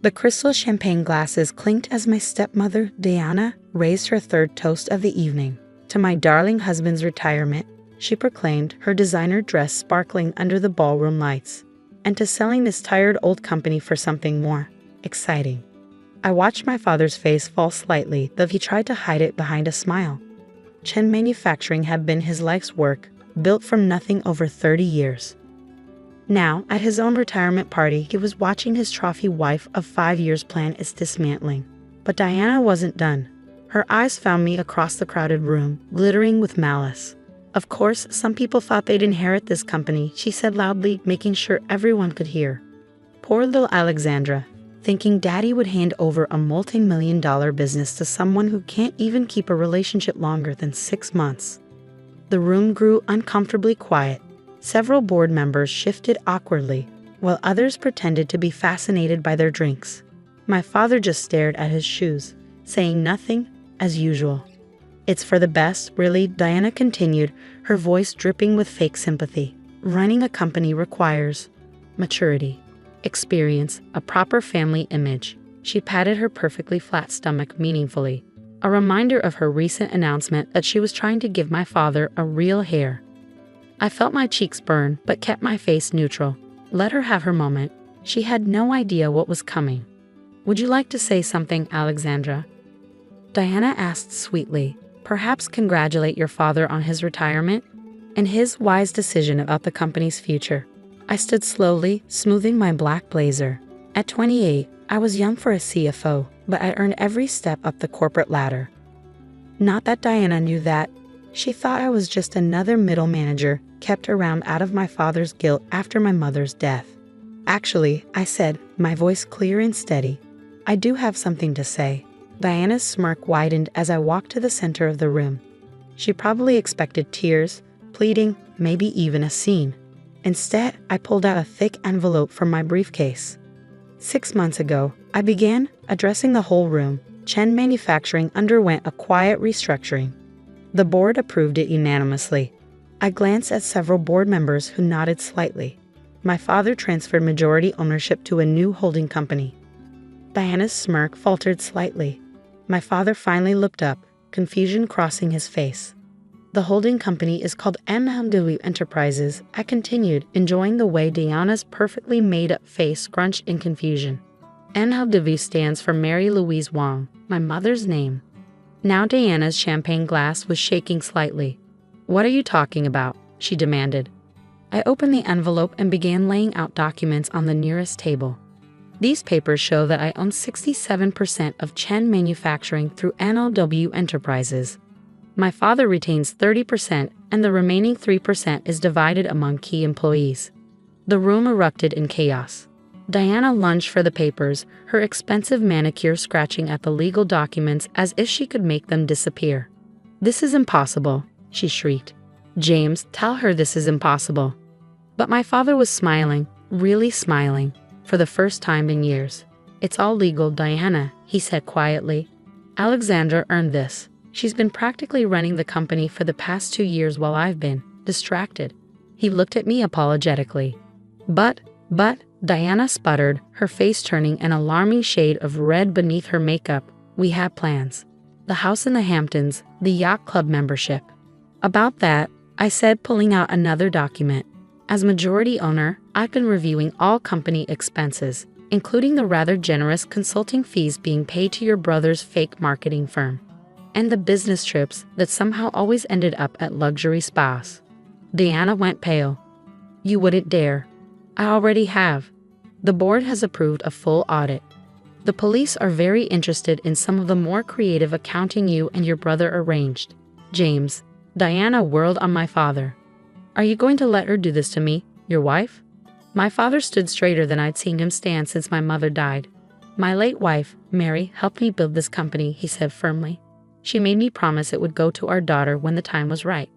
The crystal champagne glasses clinked as my stepmother, Diana, raised her third toast of the evening. To my darling husband's retirement, she proclaimed, her designer dress sparkling under the ballroom lights, and to selling this tired old company for something more exciting. I watched my father's face fall slightly, though he tried to hide it behind a smile. Chen Manufacturing had been his life's work, built from nothing over 30 years. Now, at his own retirement party, he was watching his trophy wife of 5 years plan its dismantling. But Diana wasn't done. Her eyes found me across the crowded room, glittering with malice. Of course, some people thought they'd inherit this company, she said loudly, making sure everyone could hear. Poor little Alexandra, thinking Daddy would hand over a multi-million-dollar business to someone who can't even keep a relationship longer than 6 months. The room grew uncomfortably quiet. Several board members shifted awkwardly, while others pretended to be fascinated by their drinks. My father just stared at his shoes, saying nothing, as usual. It's for the best, really, Diana continued, her voice dripping with fake sympathy. Running a company requires maturity, experience, a proper family image. She patted her perfectly flat stomach meaningfully, a reminder of her recent announcement that she was trying to give my father a real heir. I felt my cheeks burn, but kept my face neutral. Let her have her moment. She had no idea what was coming. Would you like to say something, Alexandra? Diana asked sweetly. Perhaps congratulate your father on his retirement and his wise decision about the company's future. I stood slowly, smoothing my black blazer. At 28, I was young for a CFO, but I earned every step up the corporate ladder. Not that Diana knew that. She thought I was just another middle manager kept around out of my father's guilt after my mother's death. Actually, I said, my voice clear and steady, I do have something to say. Diana's smirk widened as I walked to the center of the room. She probably expected tears, pleading, maybe even a scene. Instead, I pulled out a thick envelope from my briefcase. 6 months ago, I began addressing the whole room. Chen Manufacturing underwent a quiet restructuring. The board approved it unanimously. I glanced at several board members who nodded slightly. My father transferred majority ownership to a new holding company. Diana's smirk faltered slightly. My father finally looked up, confusion crossing his face. The holding company is called NLW Enterprises, I continued, enjoying the way Diana's perfectly made-up face scrunched in confusion. NLW stands for Mary Louise Wong, my mother's name. Now Diana's champagne glass was shaking slightly. What are you talking about? She demanded. I opened the envelope and began laying out documents on the nearest table. These papers show that I own 67% of Chen Manufacturing through NLW Enterprises. My father retains 30% and the remaining 3% is divided among key employees. The room erupted in chaos. Diana lunged for the papers, her expensive manicure scratching at the legal documents as if she could make them disappear. This is impossible, she shrieked. James, tell her this is impossible. But my father was smiling, really smiling, for the first time in years. It's all legal, Diana, he said quietly. Alexandra earned this. She's been practically running the company for the past 2 years while I've been distracted. He looked at me apologetically. But, Diana sputtered, her face turning an alarming shade of red beneath her makeup. We have plans. The house in the Hamptons, the yacht club membership. About that, I said, pulling out another document. As majority owner, I've been reviewing all company expenses, including the rather generous consulting fees being paid to your brother's fake marketing firm, and the business trips that somehow always ended up at luxury spas. Diana went pale. You wouldn't dare. I already have. The board has approved a full audit. The police are very interested in some of the more creative accounting you and your brother arranged. James, Diana whirled on my father. Are you going to let her do this to me, your wife? My father stood straighter than I'd seen him stand since my mother died. My late wife, Mary, helped me build this company, he said firmly. She made me promise it would go to our daughter when the time was right.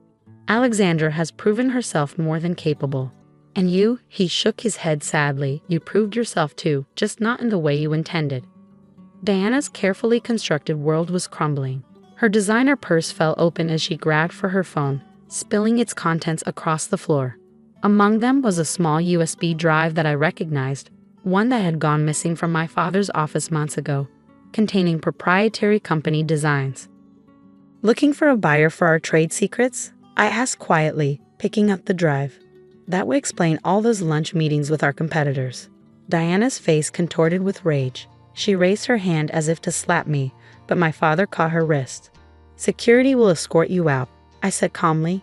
Alexandra has proven herself more than capable. And you, he shook his head sadly, you proved yourself too, just not in the way you intended. Diana's carefully constructed world was crumbling. Her designer purse fell open as she grabbed for her phone, spilling its contents across the floor. Among them was a small USB drive that I recognized. one that had gone missing from my father's office months ago, containing proprietary company designs. Looking for a buyer for our trade secrets? I asked quietly, picking up the drive. That would explain all those lunch meetings with our competitors. Diana's face contorted with rage. She raised her hand as if to slap me, but my father caught her wrist. Security will escort you out, I said calmly.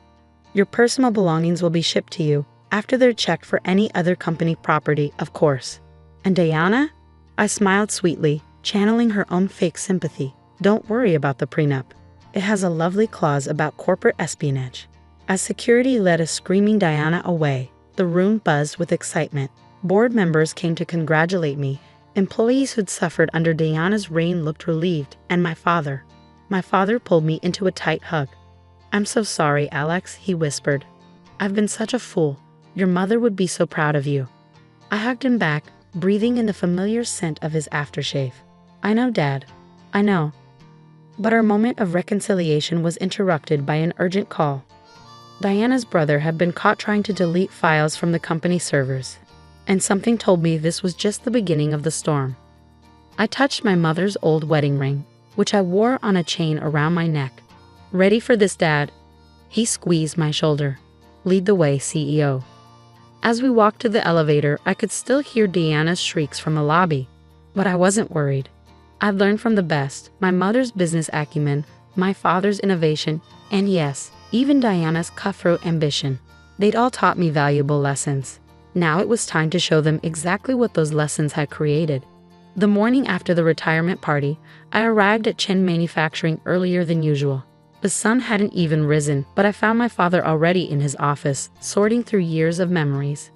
Your personal belongings will be shipped to you after they're checked for any other company property, of course. And Diana? I smiled sweetly, channeling her own fake sympathy. Don't worry about the prenup. It has a lovely clause about corporate espionage. As security led a screaming Diana away, the room buzzed with excitement. Board members came to congratulate me. Employees who'd suffered under Diana's reign looked relieved, and my father pulled me into a tight hug. I'm so sorry, Alex, he whispered. I've been such a fool. Your mother would be so proud of you. I hugged him back, breathing in the familiar scent of his aftershave. I know, Dad. I know. But our moment of reconciliation was interrupted by an urgent call. Diana's brother had been caught trying to delete files from the company servers, and something told me this was just the beginning of the storm. I touched my mother's old wedding ring, which I wore on a chain around my neck. Ready for this, Dad? He squeezed my shoulder. Lead the way, CEO. As we walked to the elevator, I could still hear Diana's shrieks from the lobby, but I wasn't worried. I'd learned from the best, my mother's business acumen, my father's innovation, and yes, even Diana's cutthroat ambition. They'd all taught me valuable lessons. Now it was time to show them exactly what those lessons had created. The morning after the retirement party, I arrived at Chen Manufacturing earlier than usual. The sun hadn't even risen, but I found my father already in his office, sorting through years of memories.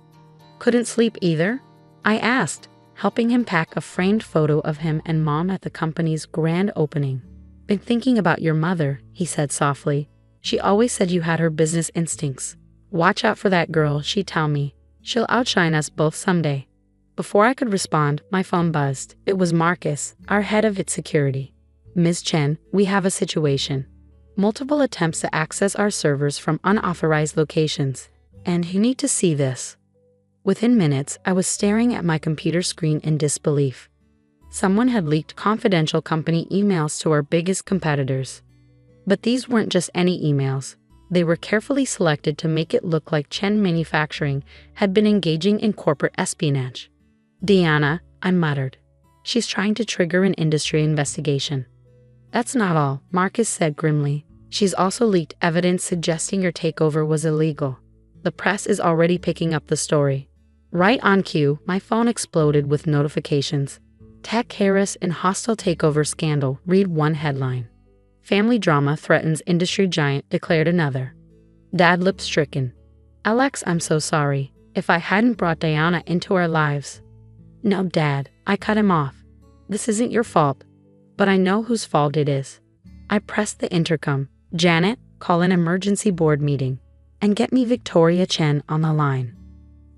Couldn't sleep either? I asked, helping him pack a framed photo of him and Mom at the company's grand opening. Been thinking about your mother, he said softly. She always said you had her business instincts. Watch out for that girl, she'd tell me. She'll outshine us both someday. Before I could respond, my phone buzzed. It was Marcus, our head of its security. Ms. Chen, we have a situation. Multiple attempts to access our servers from unauthorized locations. And you need to see this. Within minutes, I was staring at my computer screen in disbelief. Someone had leaked confidential company emails to our biggest competitors. But these weren't just any emails. They were carefully selected to make it look like Chen Manufacturing had been engaging in corporate espionage. Diana, I muttered. She's trying to trigger an industry investigation. That's not all, Marcus said grimly. She's also leaked evidence suggesting your takeover was illegal. The press is already picking up the story. Right on cue, my phone exploded with notifications. Tech Harris in hostile takeover scandal, read one headline. Family drama threatens industry giant, declared another. Dad looked stricken. Alex, I'm so sorry. If I hadn't brought Diana into our lives. No, Dad, I cut him off. This isn't your fault. But I know whose fault it is. I pressed the intercom. Janet, call an emergency board meeting. And get me Victoria Chen on the line.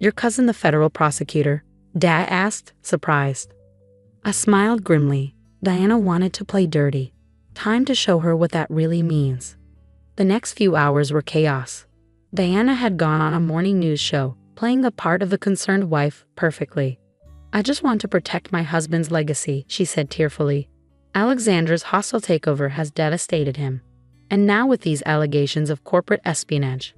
Your cousin the federal prosecutor? Dad asked, surprised. I smiled grimly. Diana wanted to play dirty. Time to show her what that really means. The next few hours were chaos. Diana had gone on a morning news show, playing the part of the concerned wife perfectly. I just want to protect my husband's legacy, she said tearfully. Alexander's hostile takeover has devastated him. And now with these allegations of corporate espionage.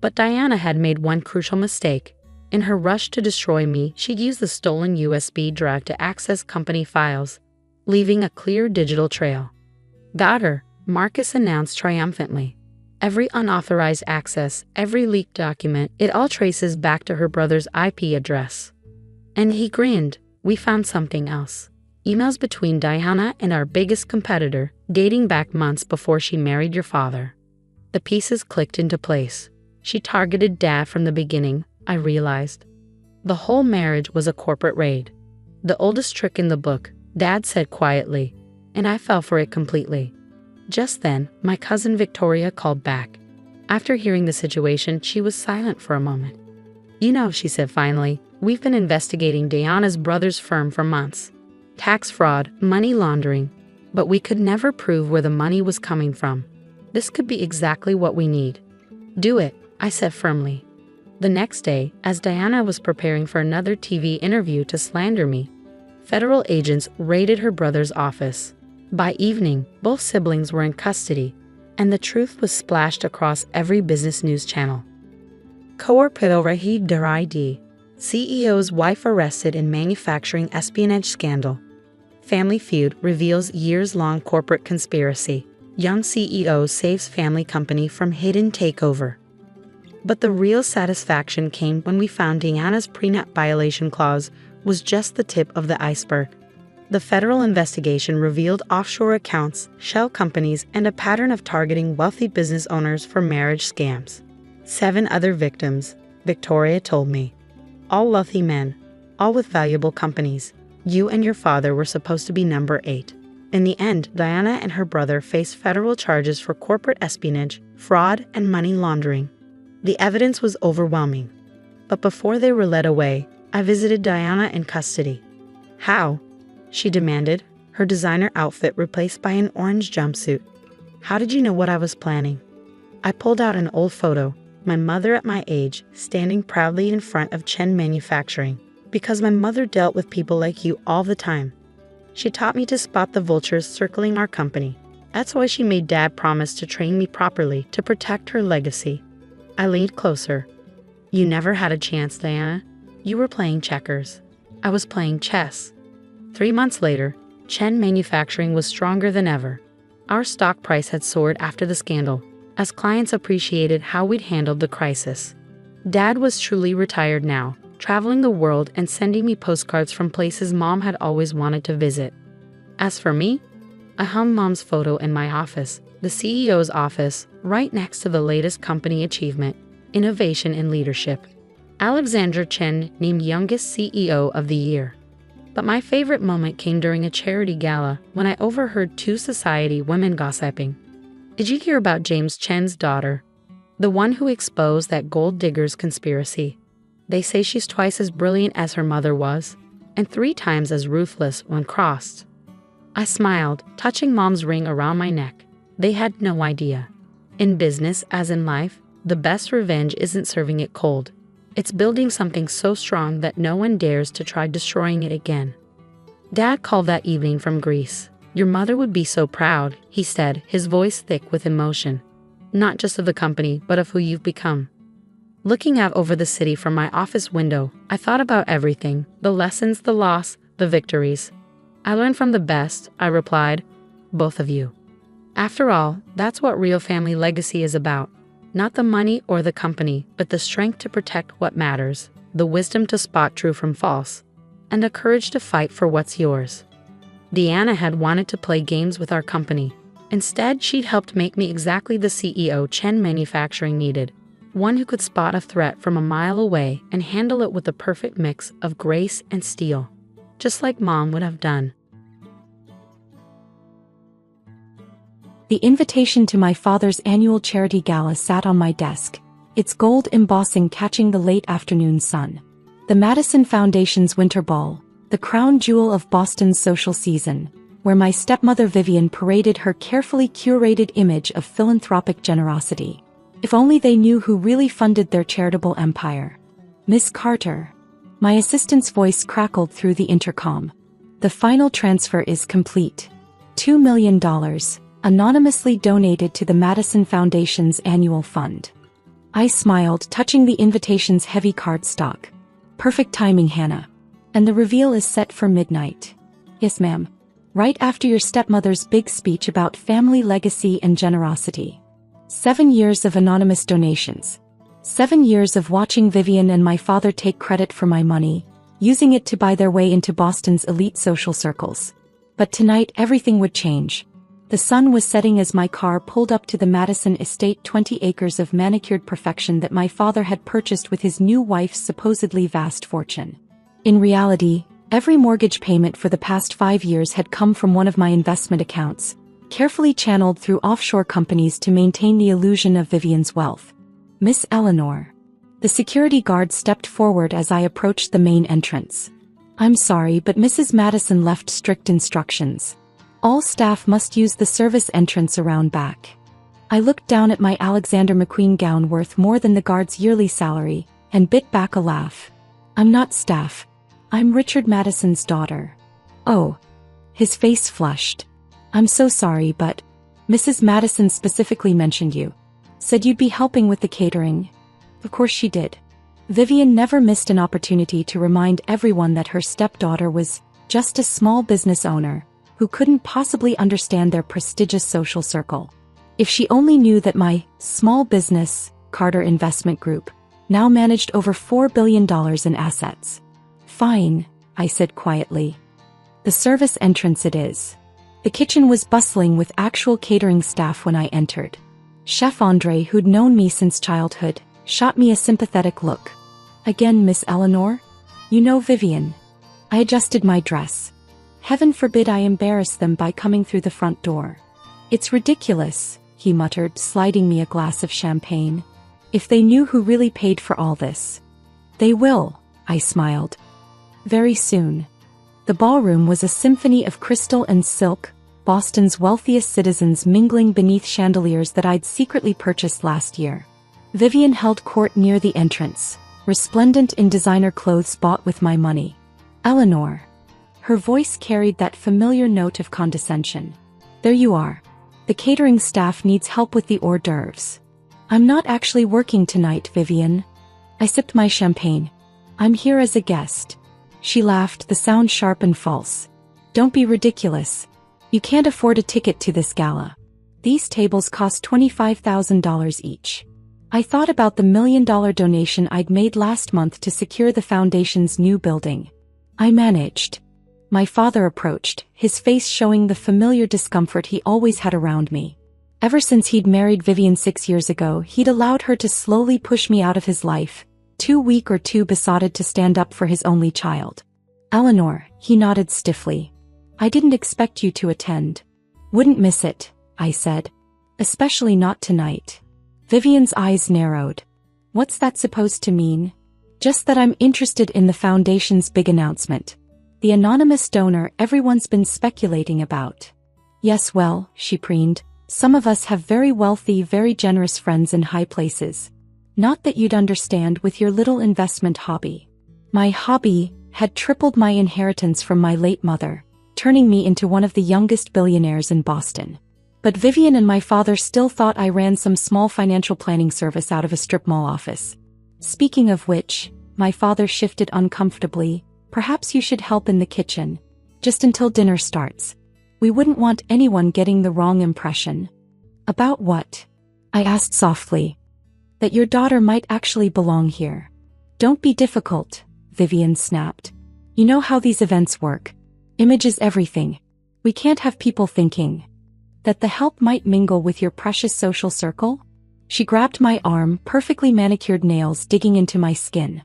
But Diana had made one crucial mistake. In her rush to destroy me, she'd used the stolen USB drive to access company files, leaving a clear digital trail. Got her, Marcus announced triumphantly. Every unauthorized access, every leaked document, it all traces back to her brother's IP address. And he grinned. We found something else. Emails between Diana and our biggest competitor, dating back months before she married your father. The pieces clicked into place. She targeted Dad from the beginning, I realized. The whole marriage was a corporate raid. The oldest trick in the book, Dad said quietly, and I fell for it completely. Just then, my cousin Victoria called back. After hearing the situation, she was silent for a moment. You know, she said finally, we've been investigating Diana's brother's firm for months. Tax fraud, money laundering. But we could never prove where the money was coming from. This could be exactly what we need. Do it, I said firmly. The next day, as Diana was preparing for another TV interview to slander me, federal agents raided her brother's office. By evening, both siblings were in custody, and the truth was splashed across every business news channel. Korporativ Deride, CEO's wife arrested in manufacturing espionage scandal. Family Feud reveals years-long corporate conspiracy. Young CEO saves family company from hidden takeover. But the real satisfaction came when we found Diana's prenup violation clause was just the tip of the iceberg. The federal investigation revealed offshore accounts, shell companies, and a pattern of targeting wealthy business owners for marriage scams. 7 other victims, Victoria told me. All wealthy men, all with valuable companies. You and your father were supposed to be number 8. In the end, Diana and her brother faced federal charges for corporate espionage, fraud, and money laundering. The evidence was overwhelming. But before they were led away, I visited Diana in custody. How? She demanded, her designer outfit replaced by an orange jumpsuit. How did you know what I was planning? I pulled out an old photo, my mother at my age, standing proudly in front of Chen Manufacturing, because my mother dealt with people like you all the time. She taught me to spot the vultures circling our company. That's why she made Dad promise to train me properly to protect her legacy. I leaned closer. You never had a chance, Diana. You were playing checkers. I was playing chess. 3 months later, Chen Manufacturing was stronger than ever. Our stock price had soared after the scandal, as clients appreciated how we'd handled the crisis. Dad was truly retired now, traveling the world and sending me postcards from places Mom had always wanted to visit. As for me, I hung Mom's photo in my office, the CEO's office, right next to the latest company achievement, innovation in leadership. Alexandra Chen named youngest CEO of the year. But my favorite moment came during a charity gala when I overheard 2 society women gossiping. Did you hear about James Chen's daughter? The one who exposed that gold diggers conspiracy. They say she's twice as brilliant as her mother was, and 3 times as ruthless when crossed. I smiled, touching Mom's ring around my neck. They had no idea. In business, as in life, the best revenge isn't serving it cold. It's building something so strong that no one dares to try destroying it again. Dad called that evening from Greece. Your mother would be so proud, he said, his voice thick with emotion. Not just of the company, but of who you've become. Looking out over the city from my office window, I thought about everything, the lessons, the loss, the victories. I learned from the best, I replied, both of you. After all, that's what real family legacy is about. Not the money or the company, but the strength to protect what matters, the wisdom to spot true from false, and the courage to fight for what's yours. Diana had wanted to play games with our company. Instead, she'd helped make me exactly the CEO Chen Manufacturing needed, one who could spot a threat from a mile away and handle it with the perfect mix of grace and steel, just like Mom would have done. The invitation to my father's annual charity gala sat on my desk, its gold embossing catching the late afternoon sun. The Madison Foundation's Winter Ball, the crown jewel of Boston's social season, where my stepmother Vivian paraded her carefully curated image of philanthropic generosity. If only they knew who really funded their charitable empire. Miss Carter. My assistant's voice crackled through the intercom. The final transfer is complete. $2 million. Anonymously donated to the Madison Foundation's annual fund. I smiled, touching the invitation's heavy cardstock. Perfect timing, Hannah. And the reveal is set for midnight. Yes, ma'am. Right after your stepmother's big speech about family legacy and generosity. 7 years of anonymous donations. 7 years of watching Vivian and my father take credit for my money, using it to buy their way into Boston's elite social circles. But tonight everything would change. The sun was setting as my car pulled up to the Madison estate, 20 acres of manicured perfection that my father had purchased with his new wife's supposedly vast fortune. In reality, every mortgage payment for the past 5 years had come from one of my investment accounts, carefully channeled through offshore companies to maintain the illusion of Vivian's wealth. Miss Eleanor. The security guard stepped forward as I approached the main entrance. I'm sorry, but Mrs. Madison left strict instructions. All staff must use the service entrance around back. I looked down at my Alexander McQueen gown worth more than the guard's yearly salary, and bit back a laugh. I'm not staff. I'm Richard Madison's daughter. Oh. His face flushed. I'm so sorry, but Mrs. Madison specifically mentioned you. Said you'd be helping with the catering. Of course she did. Vivian never missed an opportunity to remind everyone that her stepdaughter was just a small business owner who couldn't possibly understand their prestigious social circle. If she only knew that my small business, Carter Investment Group, now managed over $4 billion in assets. Fine, I said quietly. The service entrance it is. The kitchen was bustling with actual catering staff when I entered. Chef Andre, who'd known me since childhood, shot me a sympathetic look. Again, Miss Eleanor? You know Vivian. I adjusted my dress. Heaven forbid I embarrass them by coming through the front door. It's ridiculous, he muttered, sliding me a glass of champagne. If they knew who really paid for all this. They will, I smiled. Very soon. The ballroom was a symphony of crystal and silk, Boston's wealthiest citizens mingling beneath chandeliers that I'd secretly purchased last year. Vivian held court near the entrance, resplendent in designer clothes bought with my money. Eleanor. Her voice carried that familiar note of condescension. There you are. The catering staff needs help with the hors d'oeuvres. I'm not actually working tonight, Vivian. I sipped my champagne. I'm here as a guest. She laughed, the sound sharp and false. Don't be ridiculous. You can't afford a ticket to this gala. These tables cost $25,000 each. I thought about the $1 million donation I'd made last month to secure the foundation's new building. I managed. My father approached, his face showing the familiar discomfort he always had around me. Ever since he'd married Vivian 6 years ago, he'd allowed her to slowly push me out of his life, too weak or too besotted to stand up for his only child. Eleanor, he nodded stiffly. I didn't expect you to attend. Wouldn't miss it, I said. Especially not tonight. Vivian's eyes narrowed. What's that supposed to mean? Just that I'm interested in the foundation's big announcement. The anonymous donor everyone's been speculating about. Yes, well, she preened. Some of us have very wealthy, very generous friends in high places. Not that you'd understand with your little investment hobby. My hobby had tripled my inheritance from my late mother, turning me into one of the youngest billionaires in Boston. But Vivian and my father still thought I ran some small financial planning service out of a strip mall office. Speaking of which, my father shifted uncomfortably. Perhaps you should help in the kitchen, just until dinner starts. We wouldn't want anyone getting the wrong impression. About what? I asked softly. That your daughter might actually belong here. Don't be difficult, Vivian snapped. You know how these events work. Image is everything. We can't have people thinking that the help might mingle with your precious social circle. She grabbed my arm, perfectly manicured nails digging into my skin.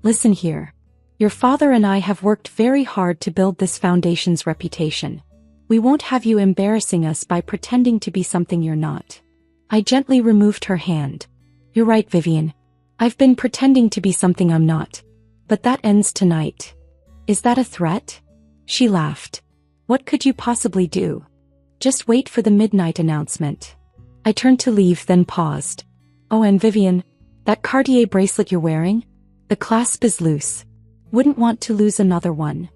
Listen here. Your father and I have worked very hard to build this foundation's reputation. We won't have you embarrassing us by pretending to be something you're not. I gently removed her hand. You're right, Vivian. I've been pretending to be something I'm not. But that ends tonight. Is that a threat? She laughed. What could you possibly do? Just wait for the midnight announcement. I turned to leave, then paused. Oh, and Vivian, that Cartier bracelet you're wearing? The clasp is loose. Wouldn't want to lose another one.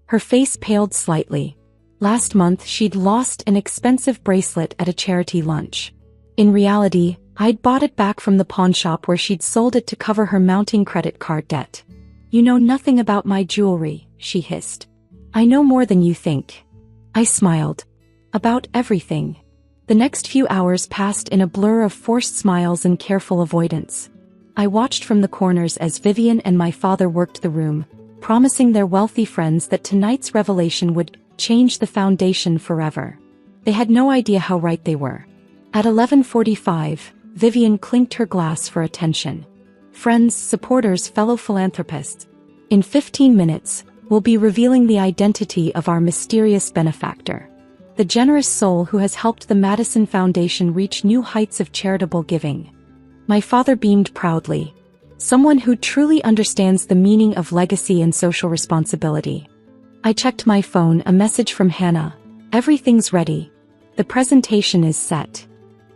Her face paled slightly. Last month she'd lost an expensive bracelet at a charity lunch. In reality, I'd bought it back from the pawn shop where she'd sold it to cover her mounting credit card debt. You know nothing about my jewelry, she hissed. I know more than you think. I smiled. About everything. The next few hours passed in a blur of forced smiles and careful avoidance. I watched from the corners as Vivian and my father worked the room, promising their wealthy friends that tonight's revelation would change the foundation forever. They had no idea how right they were. At 11:45, Vivian clinked her glass for attention. Friends, supporters, fellow philanthropists. In 15 minutes, we'll be revealing the identity of our mysterious benefactor. The generous soul who has helped the Madison Foundation reach new heights of charitable giving. My father beamed proudly. Someone who truly understands the meaning of legacy and social responsibility. I checked my phone, a message from Hannah. Everything's ready. The presentation is set.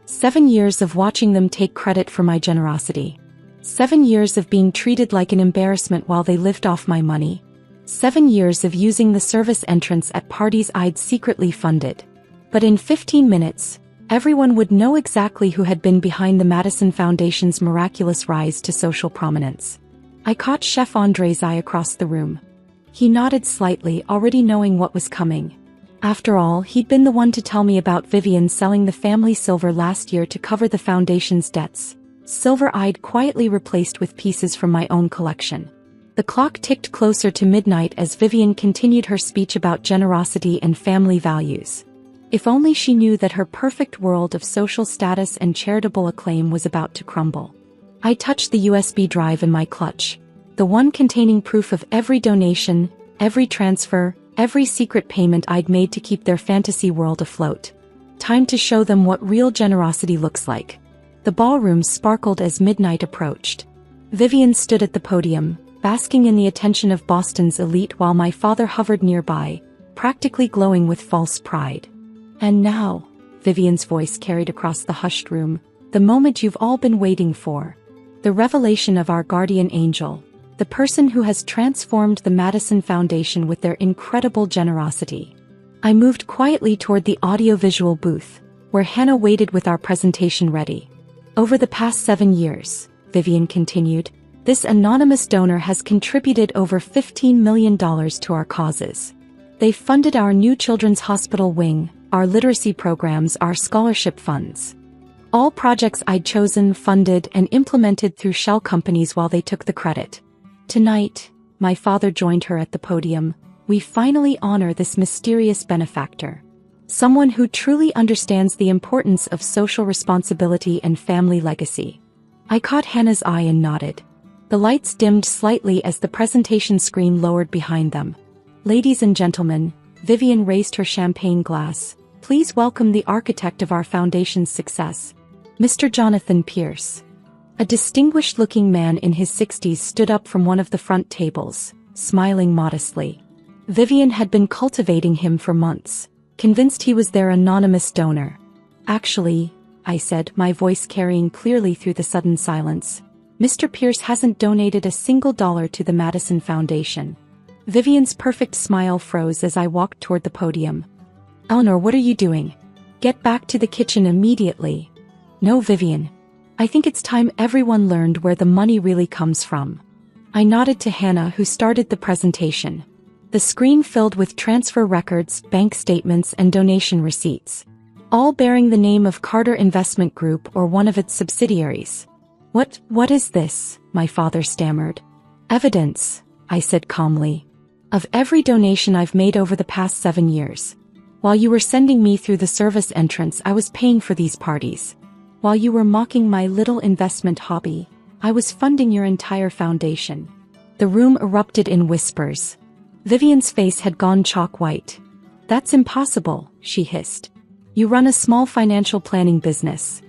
7 years of watching them take credit for my generosity. 7 years of being treated like an embarrassment while they lived off my money. 7 years of using the service entrance at parties I'd secretly funded. But in 15 minutes, everyone would know exactly who had been behind the Madison Foundation's miraculous rise to social prominence. I caught Chef Andre's eye across the room. He nodded slightly, already knowing what was coming. After all, he'd been the one to tell me about Vivian selling the family silver last year to cover the foundation's debts. Silver I'd quietly replaced with pieces from my own collection. The clock ticked closer to midnight as Vivian continued her speech about generosity and family values. If only she knew that her perfect world of social status and charitable acclaim was about to crumble. I touched the USB drive in my clutch, the one containing proof of every donation, every transfer, every secret payment I'd made to keep their fantasy world afloat. Time to show them what real generosity looks like. The ballroom sparkled as midnight approached. Vivian stood at the podium, basking in the attention of Boston's elite while my father hovered nearby, practically glowing with false pride. And now, Vivian's voice carried across the hushed room, the moment you've all been waiting for. The revelation of our guardian angel, the person who has transformed the Madison Foundation with their incredible generosity. I moved quietly toward the audiovisual booth, where Hannah waited with our presentation ready. Over the past 7 years, Vivian continued, this anonymous donor has contributed over $15 million to our causes. They've funded our new children's hospital wing, our literacy programs, our scholarship funds. All projects I'd chosen, funded, and implemented through shell companies while they took the credit. Tonight, my father joined her at the podium. We finally honor this mysterious benefactor. Someone who truly understands the importance of social responsibility and family legacy. I caught Hannah's eye and nodded. The lights dimmed slightly as the presentation screen lowered behind them. Ladies and gentlemen, Vivian raised her champagne glass. Please welcome the architect of our foundation's success, Mr. Jonathan Pierce. A distinguished-looking man in his 60s stood up from one of the front tables, smiling modestly. Vivian had been cultivating him for months, convinced he was their anonymous donor. Actually, I said, my voice carrying clearly through the sudden silence, Mr. Pierce hasn't donated a single dollar to the Madison Foundation. Vivian's perfect smile froze as I walked toward the podium. Eleanor, what are you doing? Get back to the kitchen immediately. No, Vivian. I think it's time everyone learned where the money really comes from. I nodded to Hannah, who started the presentation. The screen filled with transfer records, bank statements, and donation receipts, all bearing the name of Carter Investment Group or one of its subsidiaries. What is this? My father stammered. Evidence, I said calmly, of every donation I've made over the past 7 years. While you were sending me through the service entrance, I was paying for these parties. While you were mocking my little investment hobby, I was funding your entire foundation. The room erupted in whispers. Vivian's face had gone chalk white. That's impossible, she hissed. You run a small financial planning business.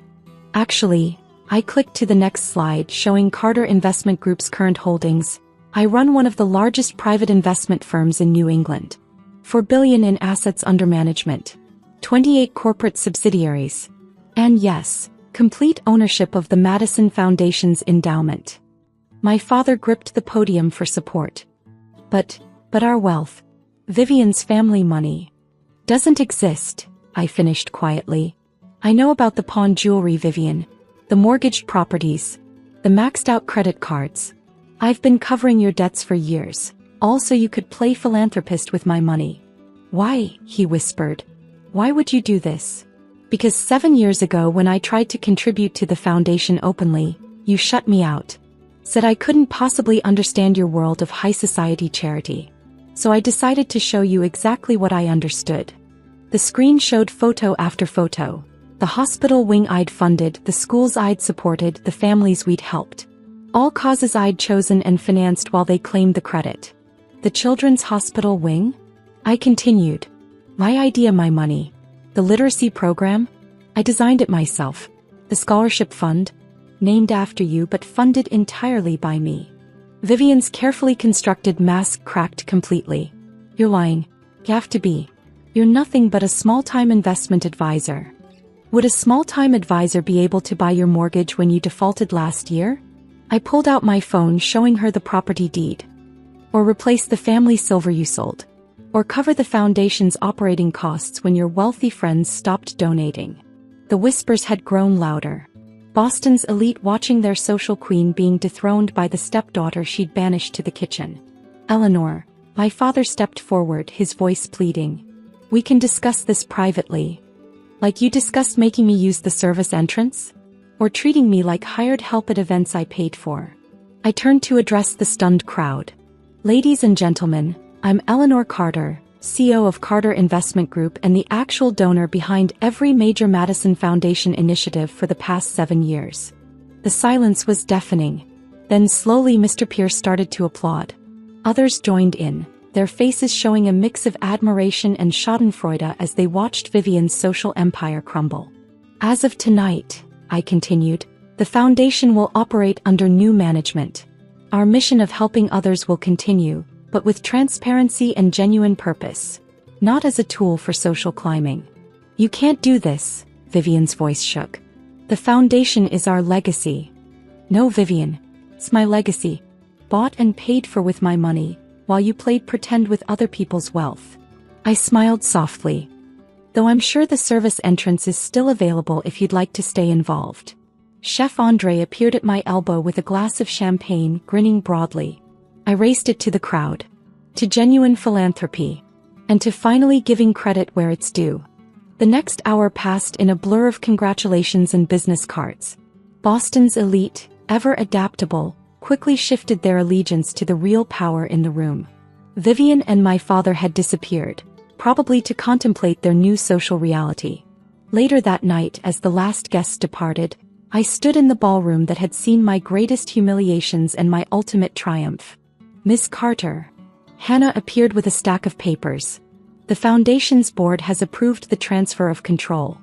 Actually, I clicked to the next slide showing Carter Investment Group's current holdings. I run one of the largest private investment firms in New England. $4 billion in assets under management. 28 corporate subsidiaries. And yes, complete ownership of the Madison Foundation's endowment. My father gripped the podium for support. But our wealth, Vivian's family money, doesn't exist, I finished quietly. I know about the pawned jewelry, Vivian, the mortgaged properties, the maxed-out credit cards. I've been covering your debts for years, all so you could play philanthropist with my money. Why? He whispered. Why would you do this? Because 7 years ago, when I tried to contribute to the foundation openly, you shut me out. Said I couldn't possibly understand your world of high society charity. So I decided to show you exactly what I understood. The screen showed photo after photo. The hospital wing I'd funded, the schools I'd supported, the families we'd helped. All causes I'd chosen and financed while they claimed the credit. The children's hospital wing? I continued. My idea, my money. The literacy program? I designed it myself. The scholarship fund? Named after you but funded entirely by me. Vivian's carefully constructed mask cracked completely. You're lying. You have to be. You're nothing but a small-time investment advisor. Would a small-time advisor be able to buy your mortgage when you defaulted last year? I pulled out my phone showing her the property deed. Or replace the family silver you sold. Or cover the foundation's operating costs when your wealthy friends stopped donating. The whispers had grown louder. Boston's elite watching their social queen being dethroned by the stepdaughter she'd banished to the kitchen. Eleanor, my father stepped forward, his voice pleading. We can discuss this privately. Like you discussed making me use the service entrance? Or treating me like hired help at events I paid for. I turned to address the stunned crowd. Ladies and gentlemen, I'm Eleanor Carter, CEO of Carter Investment Group and the actual donor behind every major Madison Foundation initiative for the past 7 years. The silence was deafening. Then slowly Mr. Pierce started to applaud. Others joined in, their faces showing a mix of admiration and schadenfreude as they watched Vivian's social empire crumble. As of tonight, I continued, the foundation will operate under new management. Our mission of helping others will continue, but with transparency and genuine purpose. Not as a tool for social climbing. You can't do this, Vivian's voice shook. The foundation is our legacy. No, Vivian. It's my legacy. Bought and paid for with my money, while you played pretend with other people's wealth. I smiled softly. Though I'm sure the service entrance is still available if you'd like to stay involved. Chef Andre appeared at my elbow with a glass of champagne, grinning broadly. I raised it to the crowd. To genuine philanthropy. And to finally giving credit where it's due. The next hour passed in a blur of congratulations and business cards. Boston's elite, ever adaptable, quickly shifted their allegiance to the real power in the room. Vivian and my father had disappeared, probably to contemplate their new social reality. Later that night, as the last guests departed, I stood in the ballroom that had seen my greatest humiliations and my ultimate triumph. Miss Carter. Hannah appeared with a stack of papers. The foundation's board has approved the transfer of control.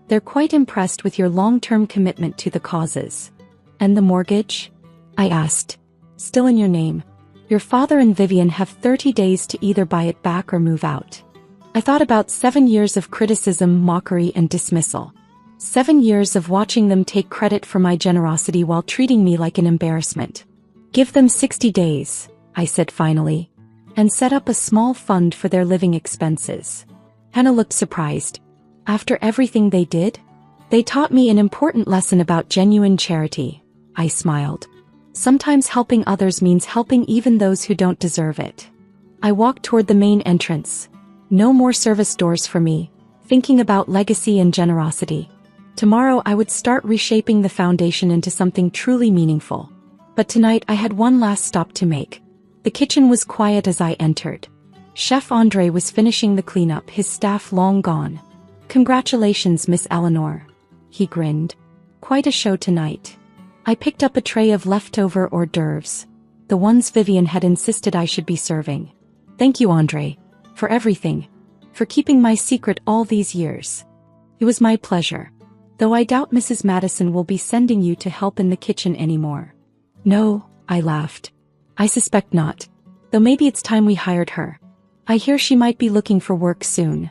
They're quite impressed with your long-term commitment to the causes. And the mortgage? I asked. Still in your name. Your father and Vivian have 30 days to either buy it back or move out. I thought about 7 years of criticism, mockery, and dismissal. 7 years of watching them take credit for my generosity while treating me like an embarrassment. Give them 60 days, I said finally, and set up a small fund for their living expenses. Hannah looked surprised. After everything they did? They taught me an important lesson about genuine charity, I smiled. Sometimes helping others means helping even those who don't deserve it. I walked toward the main entrance. No more service doors for me, thinking about legacy and generosity. Tomorrow I would start reshaping the foundation into something truly meaningful. But tonight I had one last stop to make. The kitchen was quiet as I entered. Chef Andre was finishing the cleanup, his staff long gone. Congratulations, Miss Eleanor. He grinned. Quite a show tonight. I picked up a tray of leftover hors d'oeuvres. The ones Vivian had insisted I should be serving. Thank you, Andre. For everything. For keeping my secret all these years. It was my pleasure. Though I doubt Mrs. Madison will be sending you to help in the kitchen anymore. No, I laughed. I suspect not. Though maybe it's time we hired her. I hear she might be looking for work soon.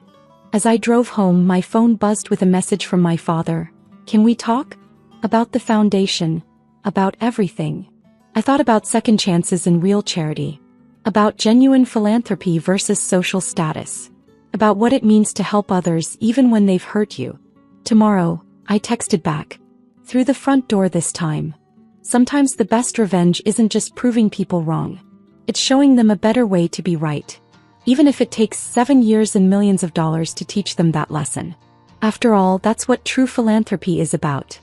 As I drove home, my phone buzzed with a message from my father. Can we talk? About the foundation. About everything. I thought about second chances and real charity. About genuine philanthropy versus social status. About what it means to help others even when they've hurt you. Tomorrow, I texted back. Through the front door this time. Sometimes the best revenge isn't just proving people wrong. It's showing them a better way to be right. Even if it takes 7 years and millions of dollars to teach them that lesson. After all, that's what true philanthropy is about.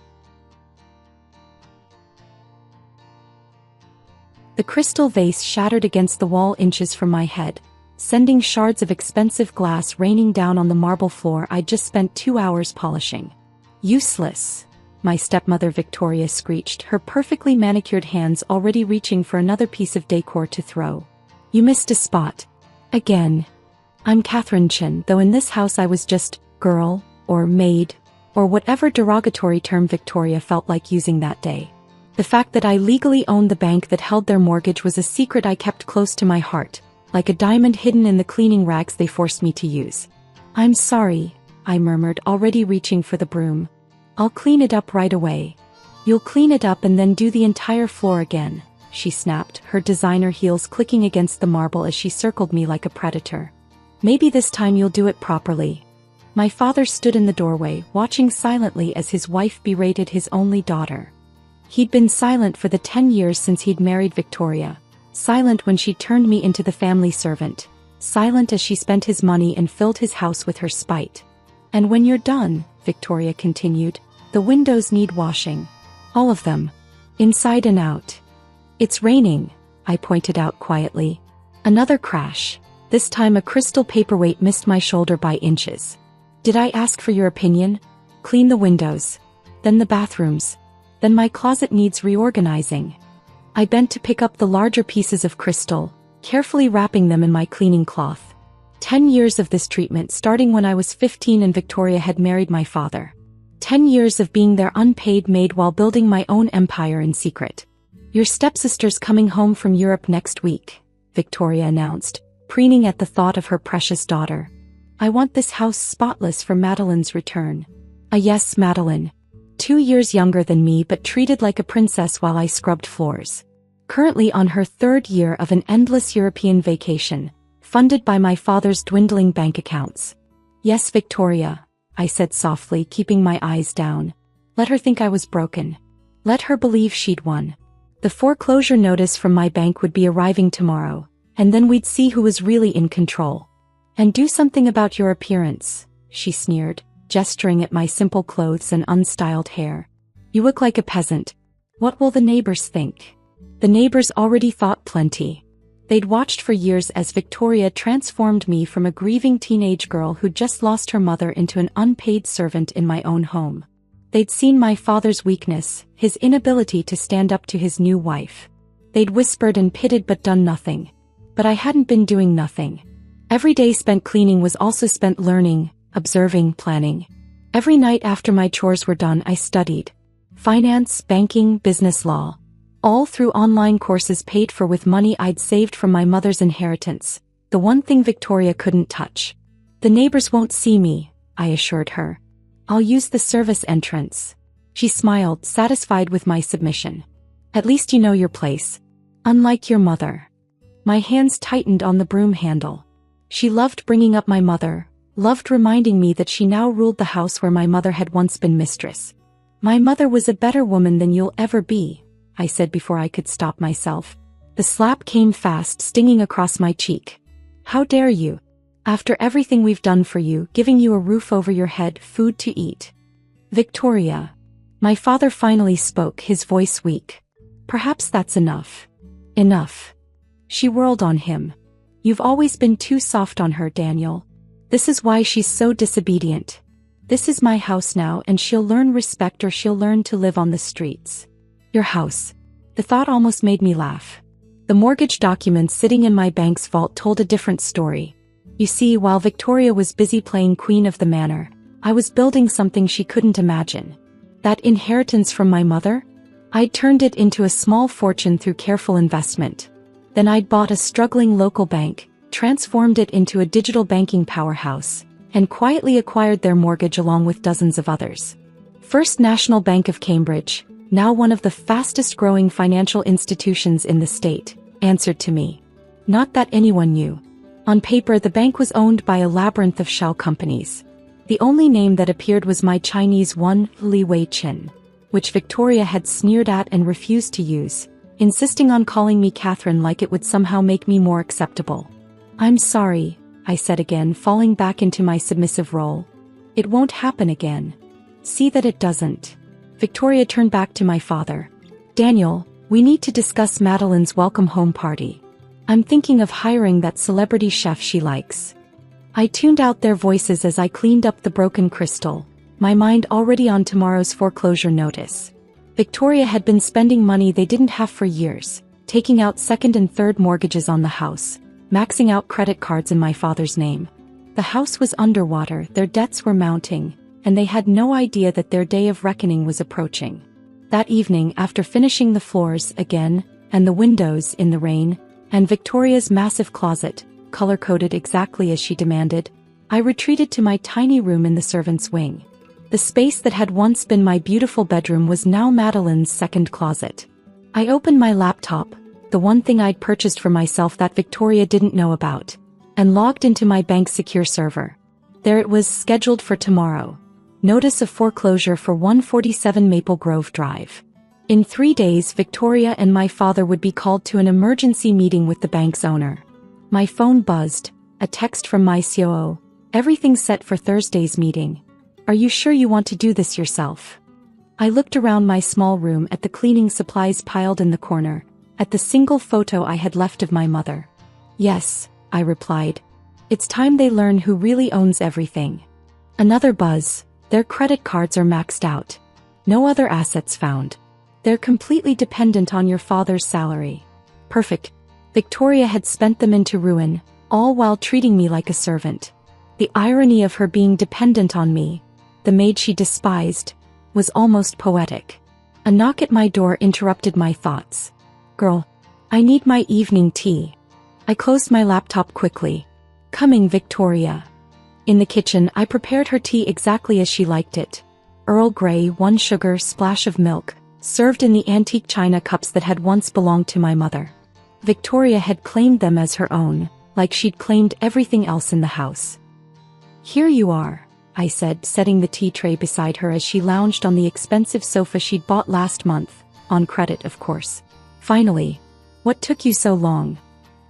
The crystal vase shattered against the wall inches from my head, sending shards of expensive glass raining down on the marble floor I'd just spent 2 hours polishing. Useless, my stepmother Victoria screeched, her perfectly manicured hands already reaching for another piece of decor to throw. You missed a spot. Again. I'm Catherine Chin, though in this house I was just girl, or maid, or whatever derogatory term Victoria felt like using that day. The fact that I legally owned the bank that held their mortgage was a secret I kept close to my heart, like a diamond hidden in the cleaning rags they forced me to use. I'm sorry, I murmured, already reaching for the broom. I'll clean it up right away. You'll clean it up and then do the entire floor again, she snapped, her designer heels clicking against the marble as she circled me like a predator. Maybe this time you'll do it properly. My father stood in the doorway, watching silently as his wife berated his only daughter. He'd been silent for the 10 years since he'd married Victoria, silent when she turned me into the family servant, silent as she spent his money and filled his house with her spite. And when you're done, Victoria continued, the windows need washing. All of them. Inside and out. It's raining, I pointed out quietly. Another crash. This time a crystal paperweight missed my shoulder by inches. Did I ask for your opinion? Clean the windows. Then the bathrooms. Then my closet needs reorganizing. I bent to pick up the larger pieces of crystal, carefully wrapping them in my cleaning cloth. 10 years of this treatment, starting when I was 15 and Victoria had married my father. 10 years of being their unpaid maid while building my own empire in secret. Your stepsister's coming home from Europe next week, Victoria announced, preening at the thought of her precious daughter. I want this house spotless for Madeline's return. Yes, Madeline. 2 years younger than me but treated like a princess while I scrubbed floors. Currently on her 3rd year of an endless European vacation, funded by my father's dwindling bank accounts. Yes, Victoria, I said softly, keeping my eyes down. Let her think I was broken. Let her believe she'd won. The foreclosure notice from my bank would be arriving tomorrow, and then we'd see who was really in control. And do something about your appearance, she sneered, gesturing at my simple clothes and unstyled hair. You look like a peasant. What will the neighbors think? The neighbors already thought plenty. They'd watched for years as Victoria transformed me from a grieving teenage girl who'd just lost her mother into an unpaid servant in my own home. They'd seen my father's weakness, his inability to stand up to his new wife. They'd whispered and pitted but done nothing. But I hadn't been doing nothing. Every day spent cleaning was also spent learning, observing, planning. Every night after my chores were done I studied. Finance, banking, business law. All through online courses paid for with money I'd saved from my mother's inheritance, the one thing Victoria couldn't touch. The neighbors won't see me, I assured her. I'll use the service entrance. She smiled, satisfied with my submission. At least you know your place. Unlike your mother. My hands tightened on the broom handle. She loved bringing up my mother, loved reminding me that she now ruled the house where my mother had once been mistress. My mother was a better woman than you'll ever be, I said before I could stop myself. The slap came fast, stinging across my cheek. How dare you? After everything we've done for you, giving you a roof over your head, food to eat. Victoria. My father finally spoke, his voice weak. Perhaps that's enough. Enough. She whirled on him. You've always been too soft on her, Daniel. This is why she's so disobedient. This is my house now and she'll learn respect or she'll learn to live on the streets. Your house. The thought almost made me laugh. The mortgage documents sitting in my bank's vault told a different story. You see, while Victoria was busy playing Queen of the Manor, I was building something she couldn't imagine. That inheritance from my mother? I'd turned it into a small fortune through careful investment. Then I'd bought a struggling local bank, transformed it into a digital banking powerhouse, and quietly acquired their mortgage along with dozens of others. First National Bank of Cambridge, now one of the fastest-growing financial institutions in the state, answered to me. Not that anyone knew. On paper, the bank was owned by a labyrinth of shell companies. The only name that appeared was my Chinese one, Li Wei Chin, which Victoria had sneered at and refused to use, insisting on calling me Catherine like it would somehow make me more acceptable. I'm sorry, I said again, falling back into my submissive role. It won't happen again. See that it doesn't. Victoria turned back to my father. Daniel, we need to discuss Madeline's welcome home party. I'm thinking of hiring that celebrity chef she likes. I tuned out their voices as I cleaned up the broken crystal, my mind already on tomorrow's foreclosure notice. Victoria had been spending money they didn't have for years, taking out second and third mortgages on the house, maxing out credit cards in my father's name. The house was underwater, their debts were mounting, and they had no idea that their day of reckoning was approaching. That evening, after finishing the floors again, and the windows in the rain, and Victoria's massive closet, color-coded exactly as she demanded, I retreated to my tiny room in the servants' wing. The space that had once been my beautiful bedroom was now Madeline's second closet. I opened my laptop, the one thing I'd purchased for myself that Victoria didn't know about, and logged into my bank's secure server. There it was, scheduled for tomorrow. Notice of foreclosure for 147 Maple Grove Drive. In 3 days, Victoria and my father would be called to an emergency meeting with the bank's owner. My phone buzzed, a text from my COO. Everything's set for Thursday's meeting. Are you sure you want to do this yourself? I looked around my small room at the cleaning supplies piled in the corner, at the single photo I had left of my mother. Yes, I replied. It's time they learn who really owns everything. Another buzz. Their credit cards are maxed out. No other assets found. They're completely dependent on your father's salary. Perfect. Victoria had spent them into ruin, all while treating me like a servant. The irony of her being dependent on me, the maid she despised, was almost poetic. A knock at my door interrupted my thoughts. Girl, I need my evening tea. I closed my laptop quickly. Coming, Victoria. In the kitchen, I prepared her tea exactly as she liked it. Earl Grey, 1 sugar, splash of milk, served in the antique china cups that had once belonged to my mother. Victoria had claimed them as her own, like she'd claimed everything else in the house. Here you are, I said, setting the tea tray beside her as she lounged on the expensive sofa she'd bought last month, on credit of course. Finally. What took you so long?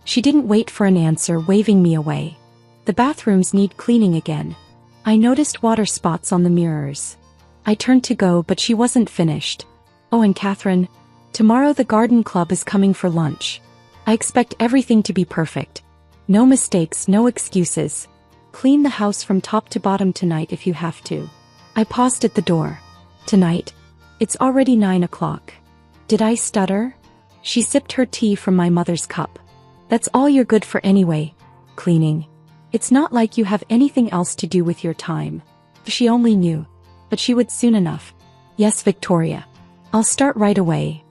She didn't wait for an answer, waving me away. The bathrooms need cleaning again. I noticed water spots on the mirrors. I turned to go, but she wasn't finished. Oh, and Catherine, tomorrow the garden club is coming for lunch. I expect everything to be perfect. No mistakes, no excuses. Clean the house from top to bottom tonight if you have to. I paused at the door. Tonight? It's already 9 o'clock. Did I stutter? She sipped her tea from my mother's cup. That's all you're good for anyway. Cleaning. It's not like you have anything else to do with your time. If she only knew. But she would soon enough. Yes, Victoria. I'll start right away.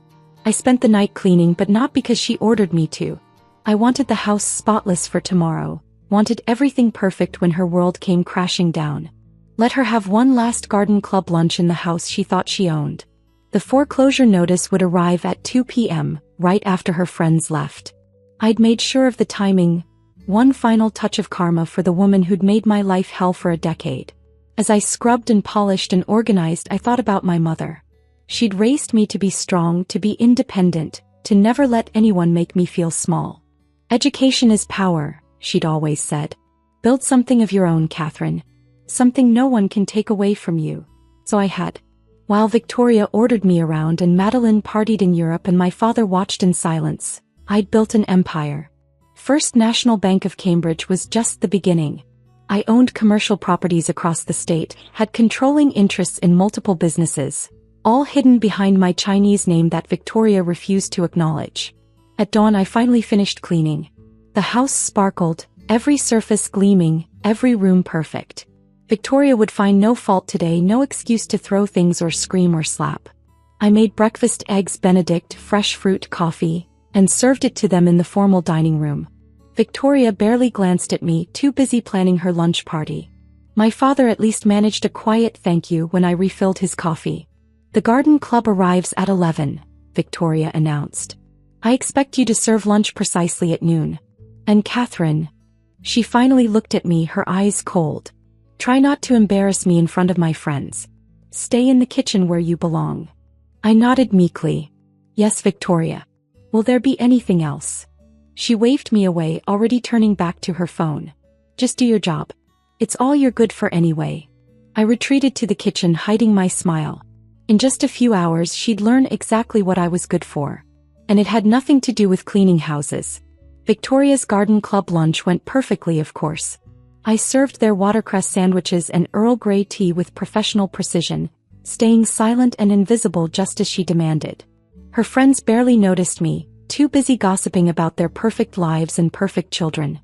I spent the night cleaning, but not because she ordered me to. I wanted the house spotless for tomorrow, wanted everything perfect when her world came crashing down. Let her have one last garden club lunch in the house she thought she owned. The foreclosure notice would arrive at 2 p.m., right after her friends left. I'd made sure of the timing, one final touch of karma for the woman who'd made my life hell for a decade. As I scrubbed and polished and organized, I thought about my mother. She'd raised me to be strong, to be independent, to never let anyone make me feel small. Education is power, she'd always said. Build something of your own, Catherine. Something no one can take away from you. So I had. While Victoria ordered me around and Madeline partied in Europe and my father watched in silence, I'd built an empire. First National Bank of Cambridge was just the beginning. I owned commercial properties across the state, had controlling interests in multiple businesses, all hidden behind my Chinese name that Victoria refused to acknowledge. At dawn I finally finished cleaning. The house sparkled, every surface gleaming, every room perfect. Victoria would find no fault today, no excuse to throw things or scream or slap. I made breakfast, eggs Benedict, fresh fruit, coffee, and served it to them in the formal dining room. Victoria barely glanced at me, too busy planning her lunch party. My father at least managed a quiet thank you when I refilled his coffee. The garden club arrives at 11, Victoria announced. I expect you to serve lunch precisely at noon. And Catherine. She finally looked at me, her eyes cold. Try not to embarrass me in front of my friends. Stay in the kitchen where you belong. I nodded meekly. Yes, Victoria. Will there be anything else? She waved me away, already turning back to her phone. Just do your job. It's all you're good for anyway. I retreated to the kitchen, hiding my smile. In just a few hours she'd learn exactly what I was good for. And it had nothing to do with cleaning houses. Victoria's garden club lunch went perfectly, of course. I served their watercress sandwiches and Earl Grey tea with professional precision, staying silent and invisible just as she demanded. Her friends barely noticed me, too busy gossiping about their perfect lives and perfect children.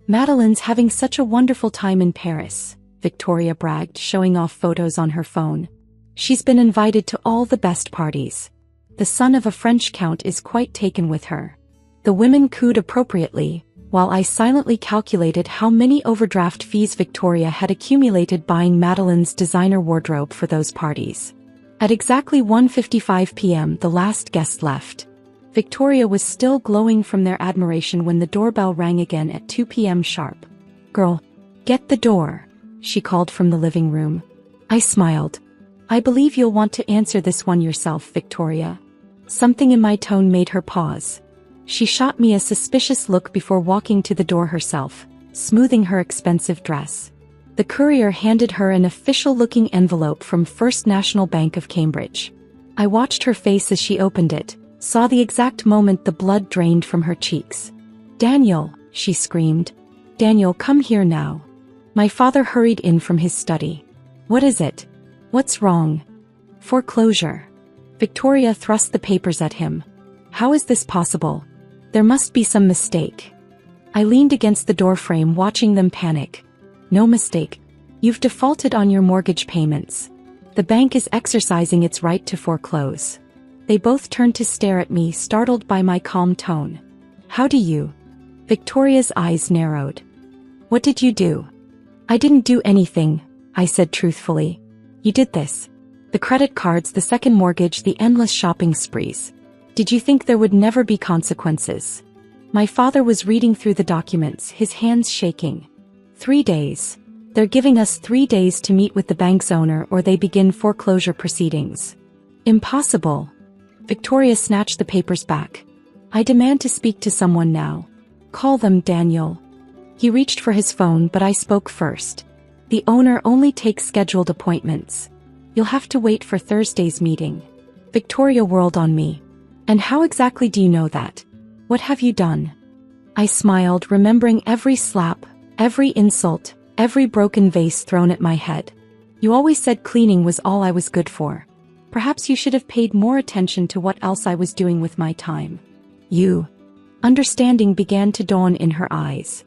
Madeline's having such a wonderful time in Paris, Victoria bragged, showing off photos on her phone. She's been invited to all the best parties. The son of a French count is quite taken with her. The women cooed appropriately, while I silently calculated how many overdraft fees Victoria had accumulated buying Madeline's designer wardrobe for those parties. At exactly 1:55 p.m. the last guest left. Victoria was still glowing from their admiration when the doorbell rang again at 2 p.m. sharp. "Girl, get the door," she called from the living room. I smiled. "I believe you'll want to answer this one yourself, Victoria." Something in my tone made her pause. She shot me a suspicious look before walking to the door herself, smoothing her expensive dress. The courier handed her an official-looking envelope from First National Bank of Cambridge. I watched her face as she opened it, saw the exact moment the blood drained from her cheeks. "Daniel," she screamed. "Daniel, come here now." My father hurried in from his study. "What is it? What's wrong?" "Foreclosure." Victoria thrust the papers at him. "How is this possible? There must be some mistake." I leaned against the doorframe watching them panic. "No mistake. You've defaulted on your mortgage payments. The bank is exercising its right to foreclose." They both turned to stare at me, startled by my calm tone. "How do you?" Victoria's eyes narrowed. "What did you do?" "I didn't do anything," I said truthfully. "You did this. The credit cards, the second mortgage, the endless shopping sprees. Did you think there would never be consequences?" My father was reading through the documents, his hands shaking. 3 days. They're giving us 3 days to meet with the bank's owner or they begin foreclosure proceedings. Impossible. Victoria snatched the papers back. "I demand to speak to someone now. Call them, Daniel." He reached for his phone, but I spoke first. "The owner only takes scheduled appointments. You'll have to wait for Thursday's meeting." Victoria whirled on me. "And how exactly do you know that? What have you done?" I smiled, remembering every slap, every insult, every broken vase thrown at my head. "You always said cleaning was all I was good for. Perhaps you should have paid more attention to what else I was doing with my time." "You." Understanding began to dawn in her eyes.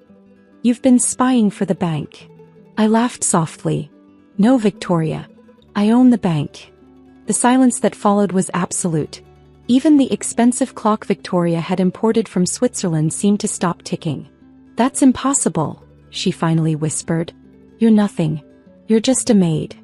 "You've been spying for the bank." I laughed softly. "No, Victoria. I own the bank." The silence that followed was absolute. Even the expensive clock Victoria had imported from Switzerland seemed to stop ticking. "That's impossible," she finally whispered. "You're nothing. You're just a maid."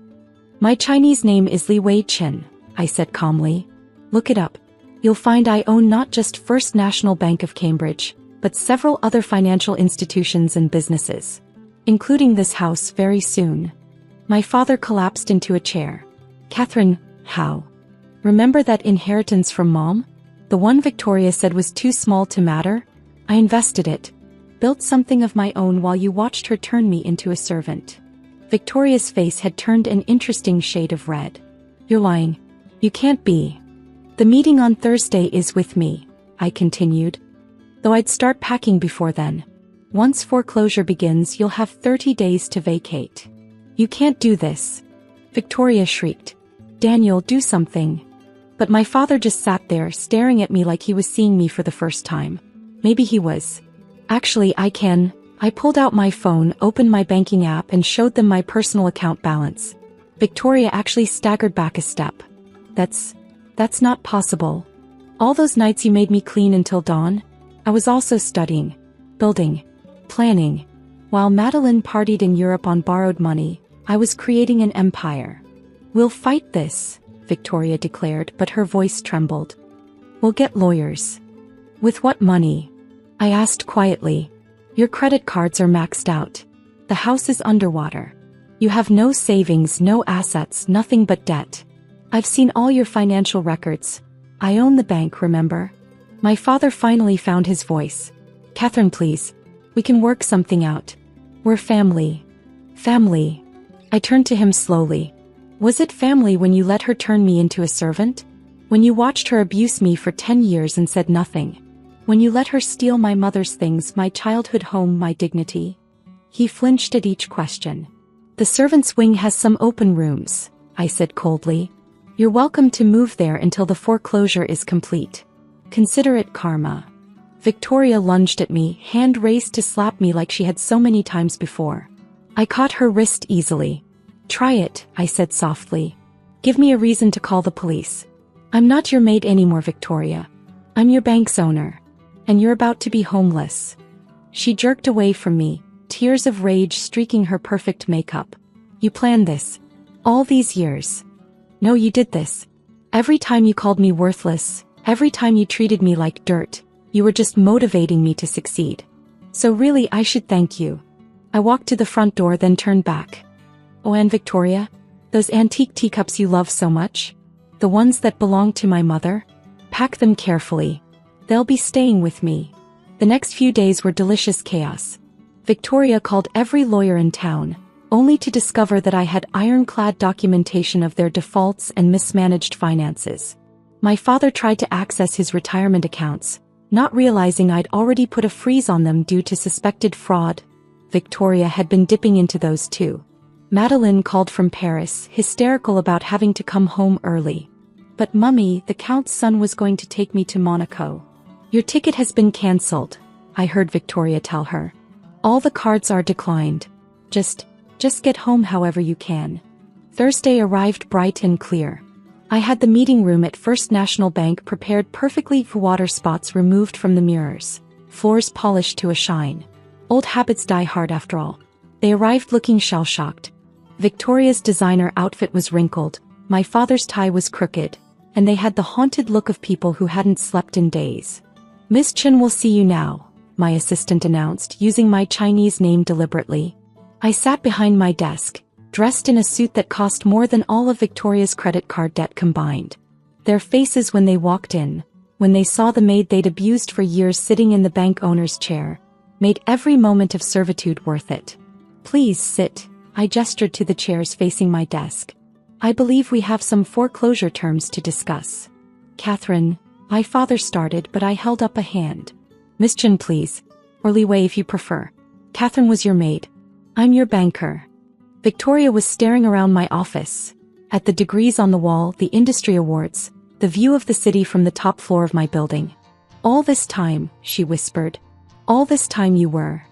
"My Chinese name is Li Wei Chen," I said calmly. "Look it up. You'll find I own not just First National Bank of Cambridge, but several other financial institutions and businesses. Including this house very soon." My father collapsed into a chair. "Catherine, how? Remember that inheritance from Mom? The one Victoria said was too small to matter? I invested it. Built something of my own while you watched her turn me into a servant." Victoria's face had turned an interesting shade of red. "You're lying. You can't be." "The meeting on Thursday is with me," I continued. "Though I'd start packing before then. Once foreclosure begins, you'll have 30 days to vacate." "You can't do this." Victoria shrieked. "Daniel, do something." But my father just sat there, staring at me like he was seeing me for the first time. Maybe he was. "Actually, I can." I pulled out my phone, opened my banking app, and showed them my personal account balance. Victoria actually staggered back a step. That's not possible. All those nights you made me clean until dawn? I was also studying, building, planning. While Madeline partied in Europe on borrowed money, I was creating an empire. "We'll fight this," Victoria declared, but her voice trembled. "We'll get lawyers." "With what money?" I asked quietly. "Your credit cards are maxed out. The house is underwater. You have no savings, no assets, nothing but debt. I've seen all your financial records. I own the bank, remember?" My father finally found his voice. "Catherine, please. We can work something out. We're family." "Family." I turned to him slowly. "Was it family when you let her turn me into a servant? When you watched her abuse me for 10 years and said nothing? When you let her steal my mother's things, my childhood home, my dignity?" He flinched at each question. "The servants' wing has some open rooms," I said coldly. "You're welcome to move there until the foreclosure is complete. Consider it karma." Victoria lunged at me, hand raised to slap me like she had so many times before. I caught her wrist easily. "Try it," I said softly. "Give me a reason to call the police. I'm not your maid anymore, Victoria. I'm your bank's owner. And you're about to be homeless." She jerked away from me, tears of rage streaking her perfect makeup. You planned this. All these years. No, you did this. Every time you called me worthless, every time you treated me like dirt, you were just motivating me to succeed. So really I should thank you. I walked to the front door then turned back. Oh, and Victoria? Those antique teacups you love so much? The ones that belong to my mother? Pack them carefully. They'll be staying with me. The next few days were delicious chaos. Victoria called every lawyer in town, only to discover that I had ironclad documentation of their defaults and mismanaged finances. My father tried to access his retirement accounts, not realizing I'd already put a freeze on them due to suspected fraud. Victoria had been dipping into those too. Madeline called from Paris, hysterical about having to come home early. But Mummy, the Count's son was going to take me to Monaco. Your ticket has been cancelled, I heard Victoria tell her. All the cards are declined. Just get home however you can. Thursday arrived bright and clear. I had the meeting room at First National Bank prepared perfectly, water spots removed from the mirrors, floors polished to a shine. Old habits die hard after all. They arrived looking shell-shocked. Victoria's designer outfit was wrinkled, my father's tie was crooked, and they had the haunted look of people who hadn't slept in days. Miss Chen will see you now, my assistant announced, using my Chinese name deliberately. I sat behind my desk, dressed in a suit that cost more than all of Victoria's credit card debt combined. Their faces when they walked in, when they saw the maid they'd abused for years sitting in the bank owner's chair, made every moment of servitude worth it. Please sit, I gestured to the chairs facing my desk. I believe we have some foreclosure terms to discuss. Catherine, my father started, but I held up a hand. Miss Chen, please. Or Li Wei if you prefer. Catherine was your maid. I'm your banker. Victoria was staring around my office. At the degrees on the wall, the industry awards, the view of the city from the top floor of my building. All this time, she whispered. All this time you were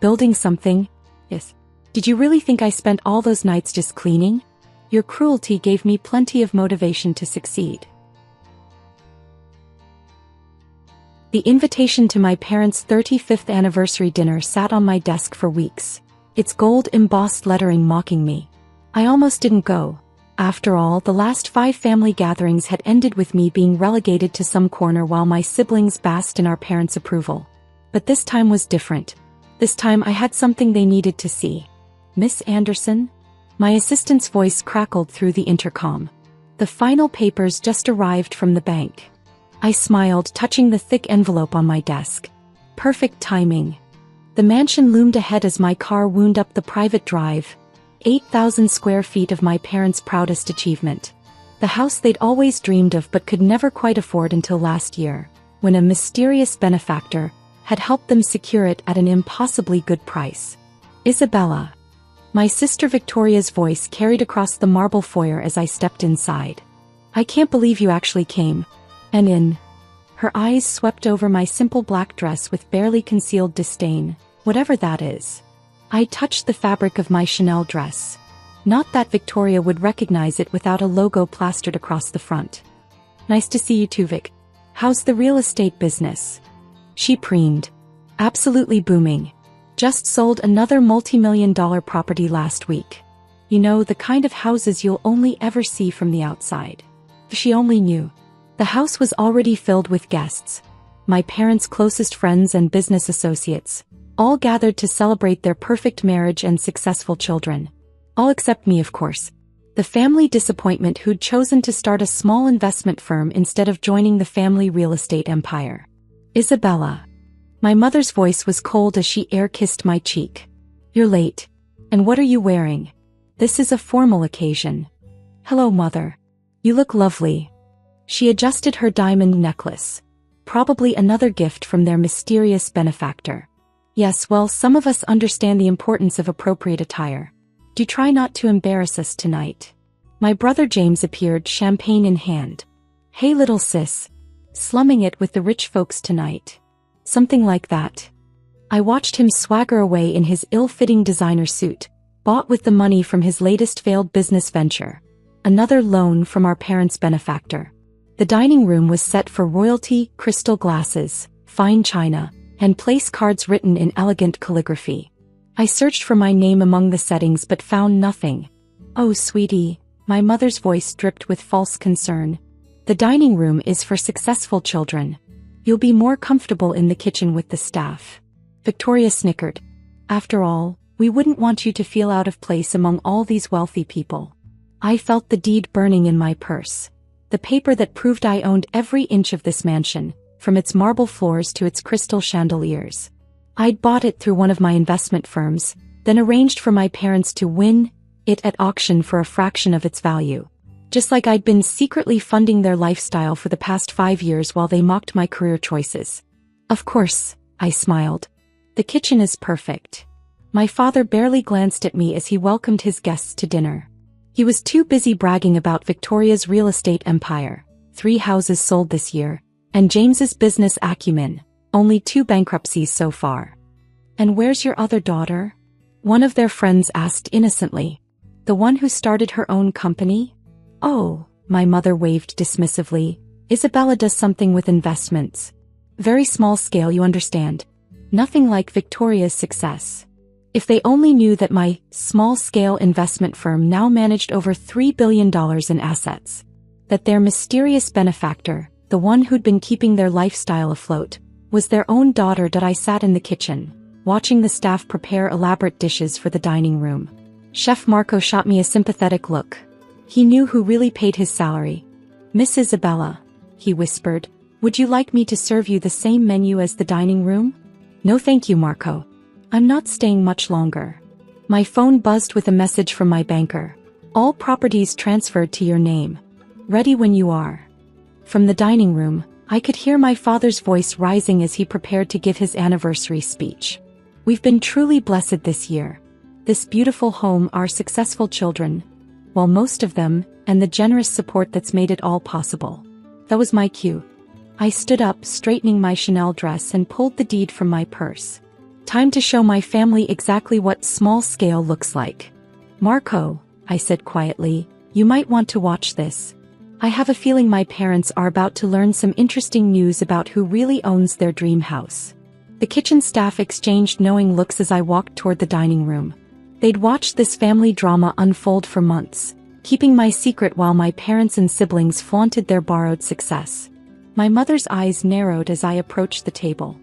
building something? Yes. Did you really think I spent all those nights just cleaning? Your cruelty gave me plenty of motivation to succeed. The invitation to my parents' 35th anniversary dinner sat on my desk for weeks, its gold-embossed lettering mocking me. I almost didn't go. After all, the last 5 family gatherings had ended with me being relegated to some corner while my siblings basked in our parents' approval. But this time was different. This time I had something they needed to see. Miss Anderson? My assistant's voice crackled through the intercom. The final papers just arrived from the bank. I smiled, touching the thick envelope on my desk. Perfect timing. The mansion loomed ahead as my car wound up the private drive. 8,000 square feet of my parents' proudest achievement. The house they'd always dreamed of but could never quite afford until last year, when a mysterious benefactor had helped them secure it at an impossibly good price. Isabella. My sister Victoria's voice carried across the marble foyer as I stepped inside. I can't believe you actually came. And in. Her eyes swept over my simple black dress with barely concealed disdain, whatever that is. I touched the fabric of my Chanel dress. Not that Victoria would recognize it without a logo plastered across the front. Nice to see you too, Vic. How's the real estate business? She preened. Absolutely booming. Just sold another multi-million-dollar property last week. You know, the kind of houses you'll only ever see from the outside. If she only knew. The house was already filled with guests. My parents' closest friends and business associates, all gathered to celebrate their perfect marriage and successful children. All except me, of course. The family disappointment who'd chosen to start a small investment firm instead of joining the family real estate empire. Isabella. My mother's voice was cold as she air-kissed my cheek. You're late. And what are you wearing? This is a formal occasion. Hello, Mother. You look lovely. She adjusted her diamond necklace. Probably another gift from their mysterious benefactor. Yes, well, some of us understand the importance of appropriate attire. Do try not to embarrass us tonight. My brother James appeared, champagne in hand. Hey little sis. Slumming it with the rich folks tonight. Something like that. I watched him swagger away in his ill-fitting designer suit, bought with the money from his latest failed business venture. Another loan from our parents' benefactor. The dining room was set for royalty, crystal glasses, fine china, and place cards written in elegant calligraphy. I searched for my name among the settings but found nothing. "Oh, sweetie," my mother's voice dripped with false concern. "The dining room is for successful children. You'll be more comfortable in the kitchen with the staff." Victoria snickered. "After all, we wouldn't want you to feel out of place among all these wealthy people." I felt the deed burning in my purse. The paper that proved I owned every inch of this mansion, from its marble floors to its crystal chandeliers. I'd bought it through one of my investment firms, then arranged for my parents to win it at auction for a fraction of its value. Just like I'd been secretly funding their lifestyle for the past 5 years while they mocked my career choices. "Of course," I smiled. "The kitchen is perfect." My father barely glanced at me as he welcomed his guests to dinner. He was too busy bragging about Victoria's real estate empire, 3 houses sold this year, and James's business acumen, only 2 bankruptcies so far. "And where's your other daughter?" one of their friends asked innocently. "The one who started her own company?" "Oh," my mother waved dismissively, "Isabella does something with investments. Very small scale, you understand. Nothing like Victoria's success." If they only knew that my small-scale investment firm now managed over $3 billion in assets. That their mysterious benefactor, the one who'd been keeping their lifestyle afloat, was their own daughter. That I sat in the kitchen, watching the staff prepare elaborate dishes for the dining room. Chef Marco shot me a sympathetic look. He knew who really paid his salary. "Miss Isabella," he whispered, "would you like me to serve you the same menu as the dining room?" "No thank you, Marco. I'm not staying much longer." My phone buzzed with a message from my banker. "All properties transferred to your name. Ready when you are." From the dining room, I could hear my father's voice rising as he prepared to give his anniversary speech. "We've been truly blessed this year. This beautiful home, our successful children, well, most of them, and the generous support that's made it all possible." That was my cue. I stood up, straightening my Chanel dress, and pulled the deed from my purse. Time to show my family exactly what small scale looks like. "Marco," I said quietly, "you might want to watch this. I have a feeling my parents are about to learn some interesting news about who really owns their dream house." The kitchen staff exchanged knowing looks as I walked toward the dining room. They'd watched this family drama unfold for months, keeping my secret while my parents and siblings flaunted their borrowed success. My mother's eyes narrowed as I approached the table.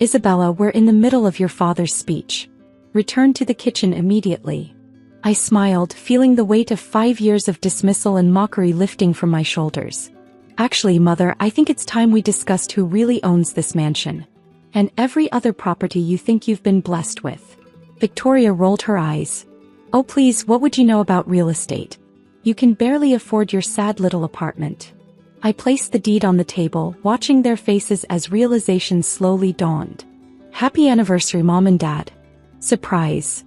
"Isabella, we're in the middle of your father's speech. Return to the kitchen immediately." I smiled, feeling the weight of 5 years of dismissal and mockery lifting from my shoulders. "Actually, Mother, I think it's time we discussed who really owns this mansion. And every other property you think you've been blessed with." Victoria rolled her eyes. "Oh please, what would you know about real estate? You can barely afford your sad little apartment." I placed the deed on the table, watching their faces as realization slowly dawned. "Happy anniversary, Mom and Dad." Surprise.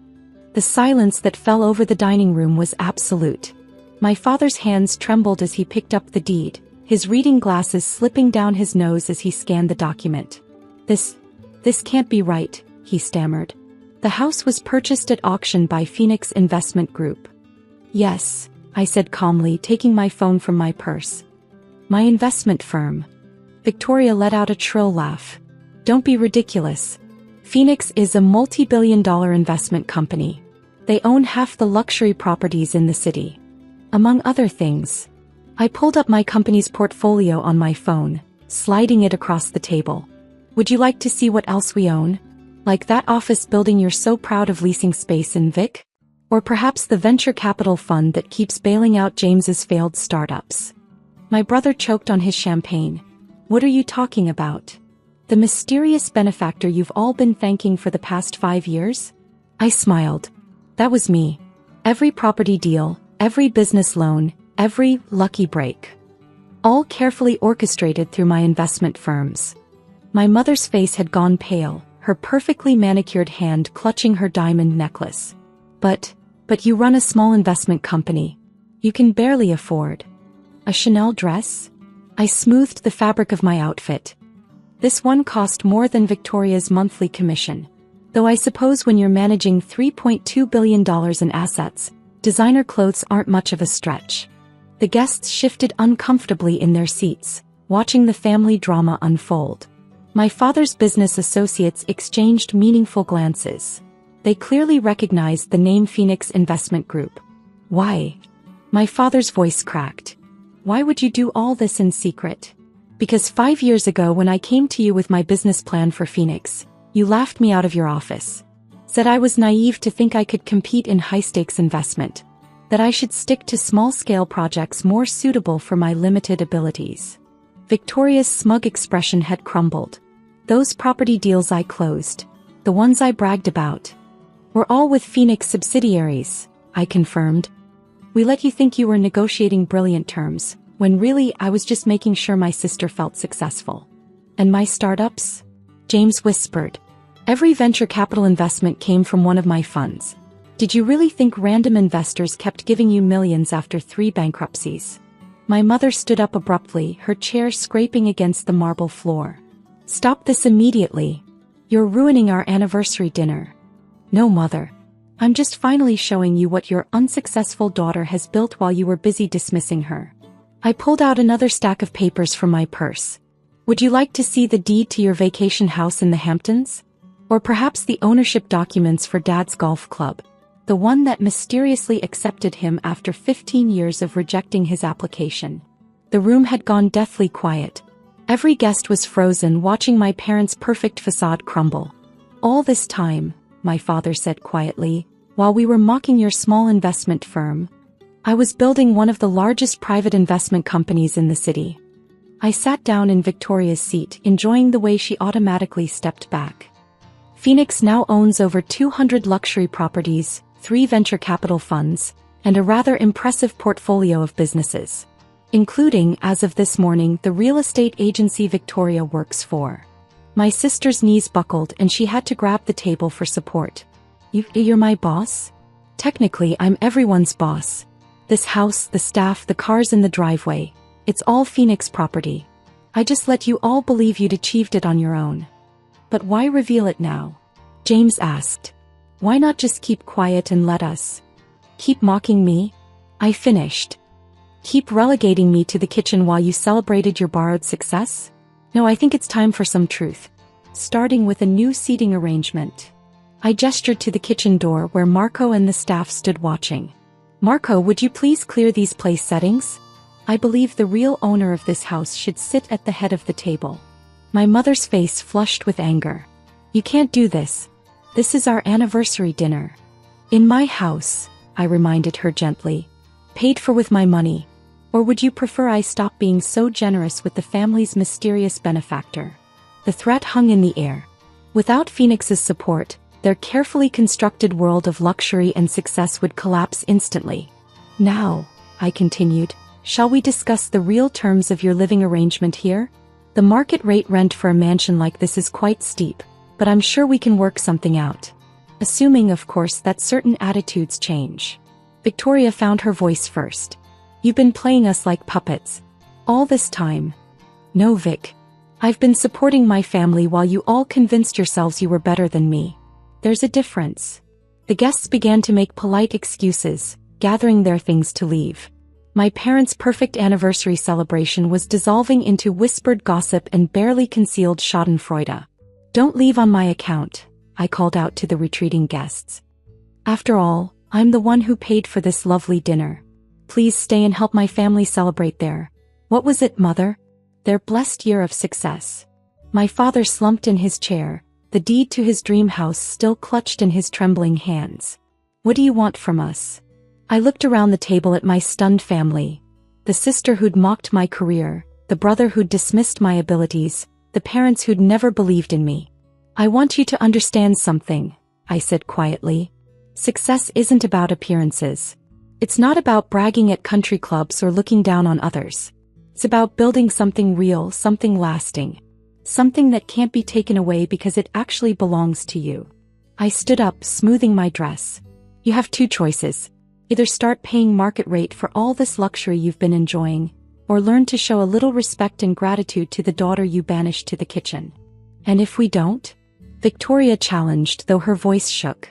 The silence that fell over the dining room was absolute. My father's hands trembled as he picked up the deed, his reading glasses slipping down his nose as he scanned the document. This can't be right," he stammered. "The house was purchased at auction by Phoenix Investment Group." "Yes," I said calmly, taking my phone from my purse. "My investment firm." Victoria let out a shrill laugh. "Don't be ridiculous. Phoenix is a multi-billion-dollar investment company. They own half the luxury properties in the city. Among other things." I pulled up my company's portfolio on my phone, sliding it across the table. "Would you like to see what else we own? Like that office building you're so proud of leasing space in, Vic? Or perhaps the venture capital fund that keeps bailing out James's failed startups?" My brother choked on his champagne. "What are you talking about? The mysterious benefactor you've all been thanking for the past 5 years?" I smiled. That was me. Every property deal, every business loan, every lucky break. All carefully orchestrated through my investment firms. My mother's face had gone pale, her perfectly manicured hand clutching her diamond necklace. But you run a small investment company. You can barely afford a Chanel dress?" I smoothed the fabric of my outfit. "This one cost more than Victoria's monthly commission. Though I suppose when you're managing $3.2 billion in assets, designer clothes aren't much of a stretch." The guests shifted uncomfortably in their seats, watching the family drama unfold. My father's business associates exchanged meaningful glances. They clearly recognized the name Phoenix Investment Group. Why? My father's voice cracked. Why would you do all this in secret? Because 5 years ago when I came to you with my business plan for Phoenix, you laughed me out of your office. Said I was naive to think I could compete in high-stakes investment. That I should stick to small-scale projects more suitable for my limited abilities. Victoria's smug expression had crumbled. Those property deals I closed, the ones I bragged about, were all with Phoenix subsidiaries, I confirmed. We let you think you were negotiating brilliant terms, when really I was just making sure my sister felt successful. And my startups? James whispered. Every venture capital investment came from one of my funds. Did you really think random investors kept giving you millions after 3 bankruptcies? My mother stood up abruptly, her chair scraping against the marble floor. Stop this immediately. You're ruining our anniversary dinner. No, Mother. I'm just finally showing you what your unsuccessful daughter has built while you were busy dismissing her. I pulled out another stack of papers from my purse. Would you like to see the deed to your vacation house in the Hamptons? Or perhaps the ownership documents for Dad's golf club? The one that mysteriously accepted him after 15 years of rejecting his application. The room had gone deathly quiet. Every guest was frozen watching my parents' perfect facade crumble. All this time, my father said quietly, while we were mocking your small investment firm, I was building one of the largest private investment companies in the city. I sat down in Victoria's seat, enjoying the way she automatically stepped back. Phoenix now owns over 200 luxury properties, 3 venture capital funds, and a rather impressive portfolio of businesses, including, as of this morning, the real estate agency Victoria works for. My sister's knees buckled and she had to grab the table for support. You're my boss? Technically, I'm everyone's boss. This house, the staff, the cars in the driveway, it's all Phoenix property. I just let you all believe you'd achieved it on your own. But why reveal it now? James asked. Why not just keep quiet and let us? Keep mocking me? I finished. Keep relegating me to the kitchen while you celebrated your borrowed success? No, I think it's time for some truth. Starting with a new seating arrangement. I gestured to the kitchen door where Marco and the staff stood watching. Marco, would you please clear these place settings? I believe the real owner of this house should sit at the head of the table. My mother's face flushed with anger. You can't do this. This is our anniversary dinner. In my house, I reminded her gently. Paid for with my money. Or would you prefer I stop being so generous with the family's mysterious benefactor? The threat hung in the air. Without Phoenix's support, their carefully constructed world of luxury and success would collapse instantly. Now, I continued, shall we discuss the real terms of your living arrangement here? The market rate rent for a mansion like this is quite steep, but I'm sure we can work something out. Assuming, of course, that certain attitudes change. Victoria found her voice first. You've been playing us like puppets. All this time. No, Vic. I've been supporting my family while you all convinced yourselves you were better than me. There's a difference. The guests began to make polite excuses, gathering their things to leave. My parents' perfect anniversary celebration was dissolving into whispered gossip and barely concealed schadenfreude. Don't leave on my account, I called out to the retreating guests. After all, I'm the one who paid for this lovely dinner. Please stay and help my family celebrate what was it, Mother? Their blessed year of success. My father slumped in his chair, the deed to his dream house still clutched in his trembling hands. What do you want from us? I looked around the table at my stunned family. The sister who'd mocked my career, the brother who'd dismissed my abilities, the parents who'd never believed in me. I want you to understand something, I said quietly. Success isn't about appearances. It's not about bragging at country clubs or looking down on others. It's about building something real, something lasting. Something that can't be taken away because it actually belongs to you. I stood up, smoothing my dress. You have 2 choices. Either start paying market rate for all this luxury you've been enjoying, or learn to show a little respect and gratitude to the daughter you banished to the kitchen. And if we don't? Victoria challenged, though her voice shook.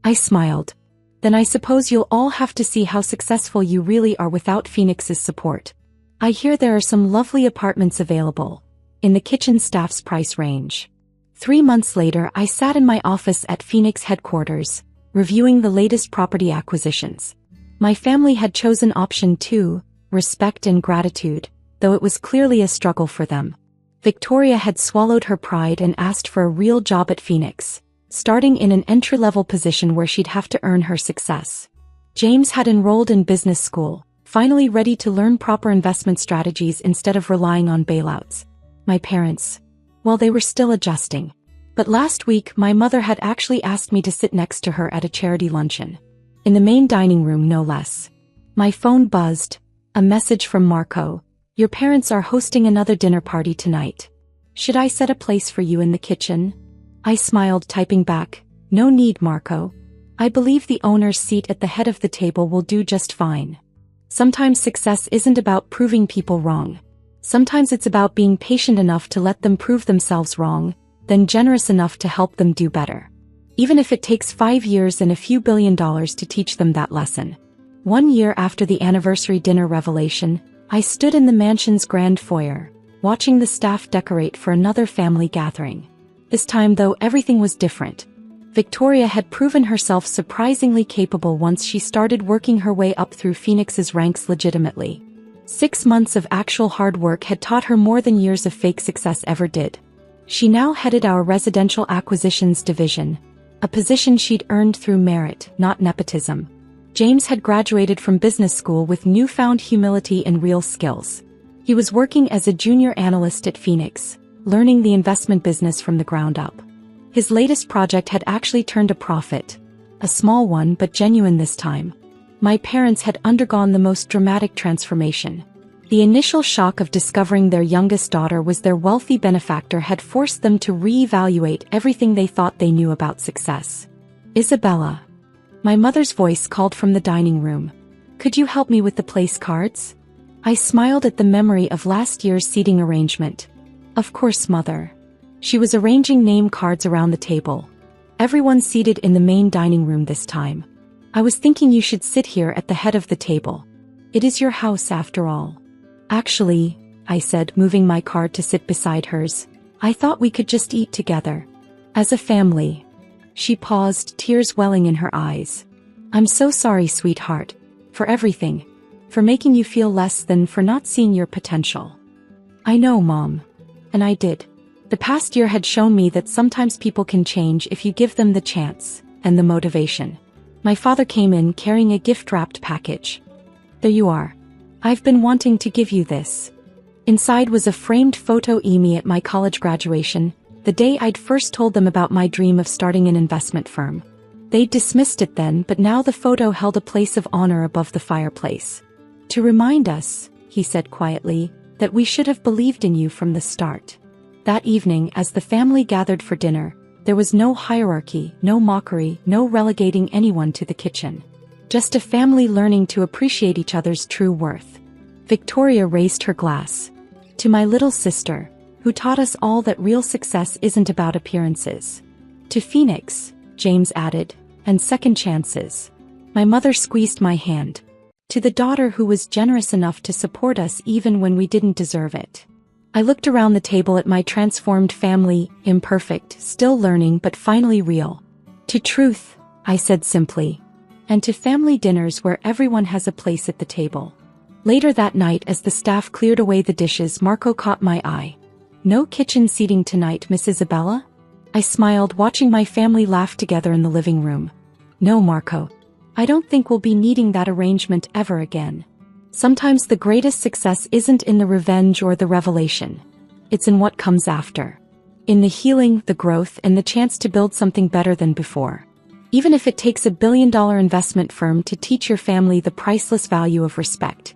I smiled. Then I suppose you'll all have to see how successful you really are without Phoenix's support. I hear there are some lovely apartments available. in the kitchen staff's price range. 3 months later, I sat in my office at Phoenix headquarters, reviewing the latest property acquisitions. My family had chosen option 2, respect and gratitude, though it was clearly a struggle for them. Victoria had swallowed her pride and asked for a real job at Phoenix, starting in an entry-level position where she'd have to earn her success. James had enrolled in business school, finally ready to learn proper investment strategies instead of relying on bailouts. My parents, well, they were still adjusting. But last week, my mother had actually asked me to sit next to her at a charity luncheon. In the main dining room, no less. My phone buzzed. A message from Marco. Your parents are hosting another dinner party tonight. Should I set a place for you in the kitchen? I smiled, typing back, no need, Marco. I believe the owner's seat at the head of the table will do just fine. Sometimes success isn't about proving people wrong. Sometimes it's about being patient enough to let them prove themselves wrong, then generous enough to help them do better. Even if it takes 5 years and a few $1 billion to teach them that lesson. 1 year after the anniversary dinner revelation, I stood in the mansion's grand foyer, watching the staff decorate for another family gathering. This time, though, everything was different. Victoria had proven herself surprisingly capable once she started working her way up through Phoenix's ranks legitimately. 6 months of actual hard work had taught her more than years of fake success ever did. She now headed our residential acquisitions division, a position she'd earned through merit, not nepotism. James had graduated from business school with newfound humility and real skills. He was working as a junior analyst at Phoenix, learning the investment business from the ground up. His latest project had actually turned a profit. A small one, but genuine this time. My parents had undergone the most dramatic transformation. The initial shock of discovering their youngest daughter was their wealthy benefactor had forced them to re-evaluate everything they thought they knew about success. Isabella. My mother's voice called from the dining room. Could you help me with the place cards? I smiled at the memory of last year's seating arrangement. Of course, Mother. She was arranging name cards around the table. Everyone seated in the main dining room this time. I was thinking you should sit here at the head of the table. It is your house after all. Actually, I said, moving my card to sit beside hers, I thought we could just eat together. As a family. She paused, tears welling in her eyes. I'm so sorry, sweetheart. For everything. For making you feel less than, for not seeing your potential. I know, Mom. And I did. The past year had shown me that sometimes people can change if you give them the chance, and the motivation. My father came in carrying a gift-wrapped package. There you are. I've been wanting to give you this. Inside was a framed photo of me at my college graduation, the day I'd first told them about my dream of starting an investment firm. They dismissed it then, but now the photo held a place of honor above the fireplace. To remind us, he said quietly, that we should have believed in you from the start. That evening, as the family gathered for dinner, there was no hierarchy, no mockery, no relegating anyone to the kitchen. Just a family learning to appreciate each other's true worth. Victoria raised her glass. To my little sister, who taught us all that real success isn't about appearances. To Phoenix, James added, and second chances. My mother squeezed my hand. To the daughter who was generous enough to support us even when we didn't deserve it. I looked around the table at my transformed family, imperfect, still learning but finally real. To truth, I said simply. And to family dinners where everyone has a place at the table. Later that night, as the staff cleared away the dishes, Marco caught my eye. No kitchen seating tonight, Miss Isabella? I smiled, watching my family laugh together in the living room. No, Marco. I don't think we'll be needing that arrangement ever again. Sometimes the greatest success isn't in the revenge or the revelation. It's in what comes after. In the healing, the growth, and the chance to build something better than before. Even if it takes $1 billion investment firm to teach your family the priceless value of respect.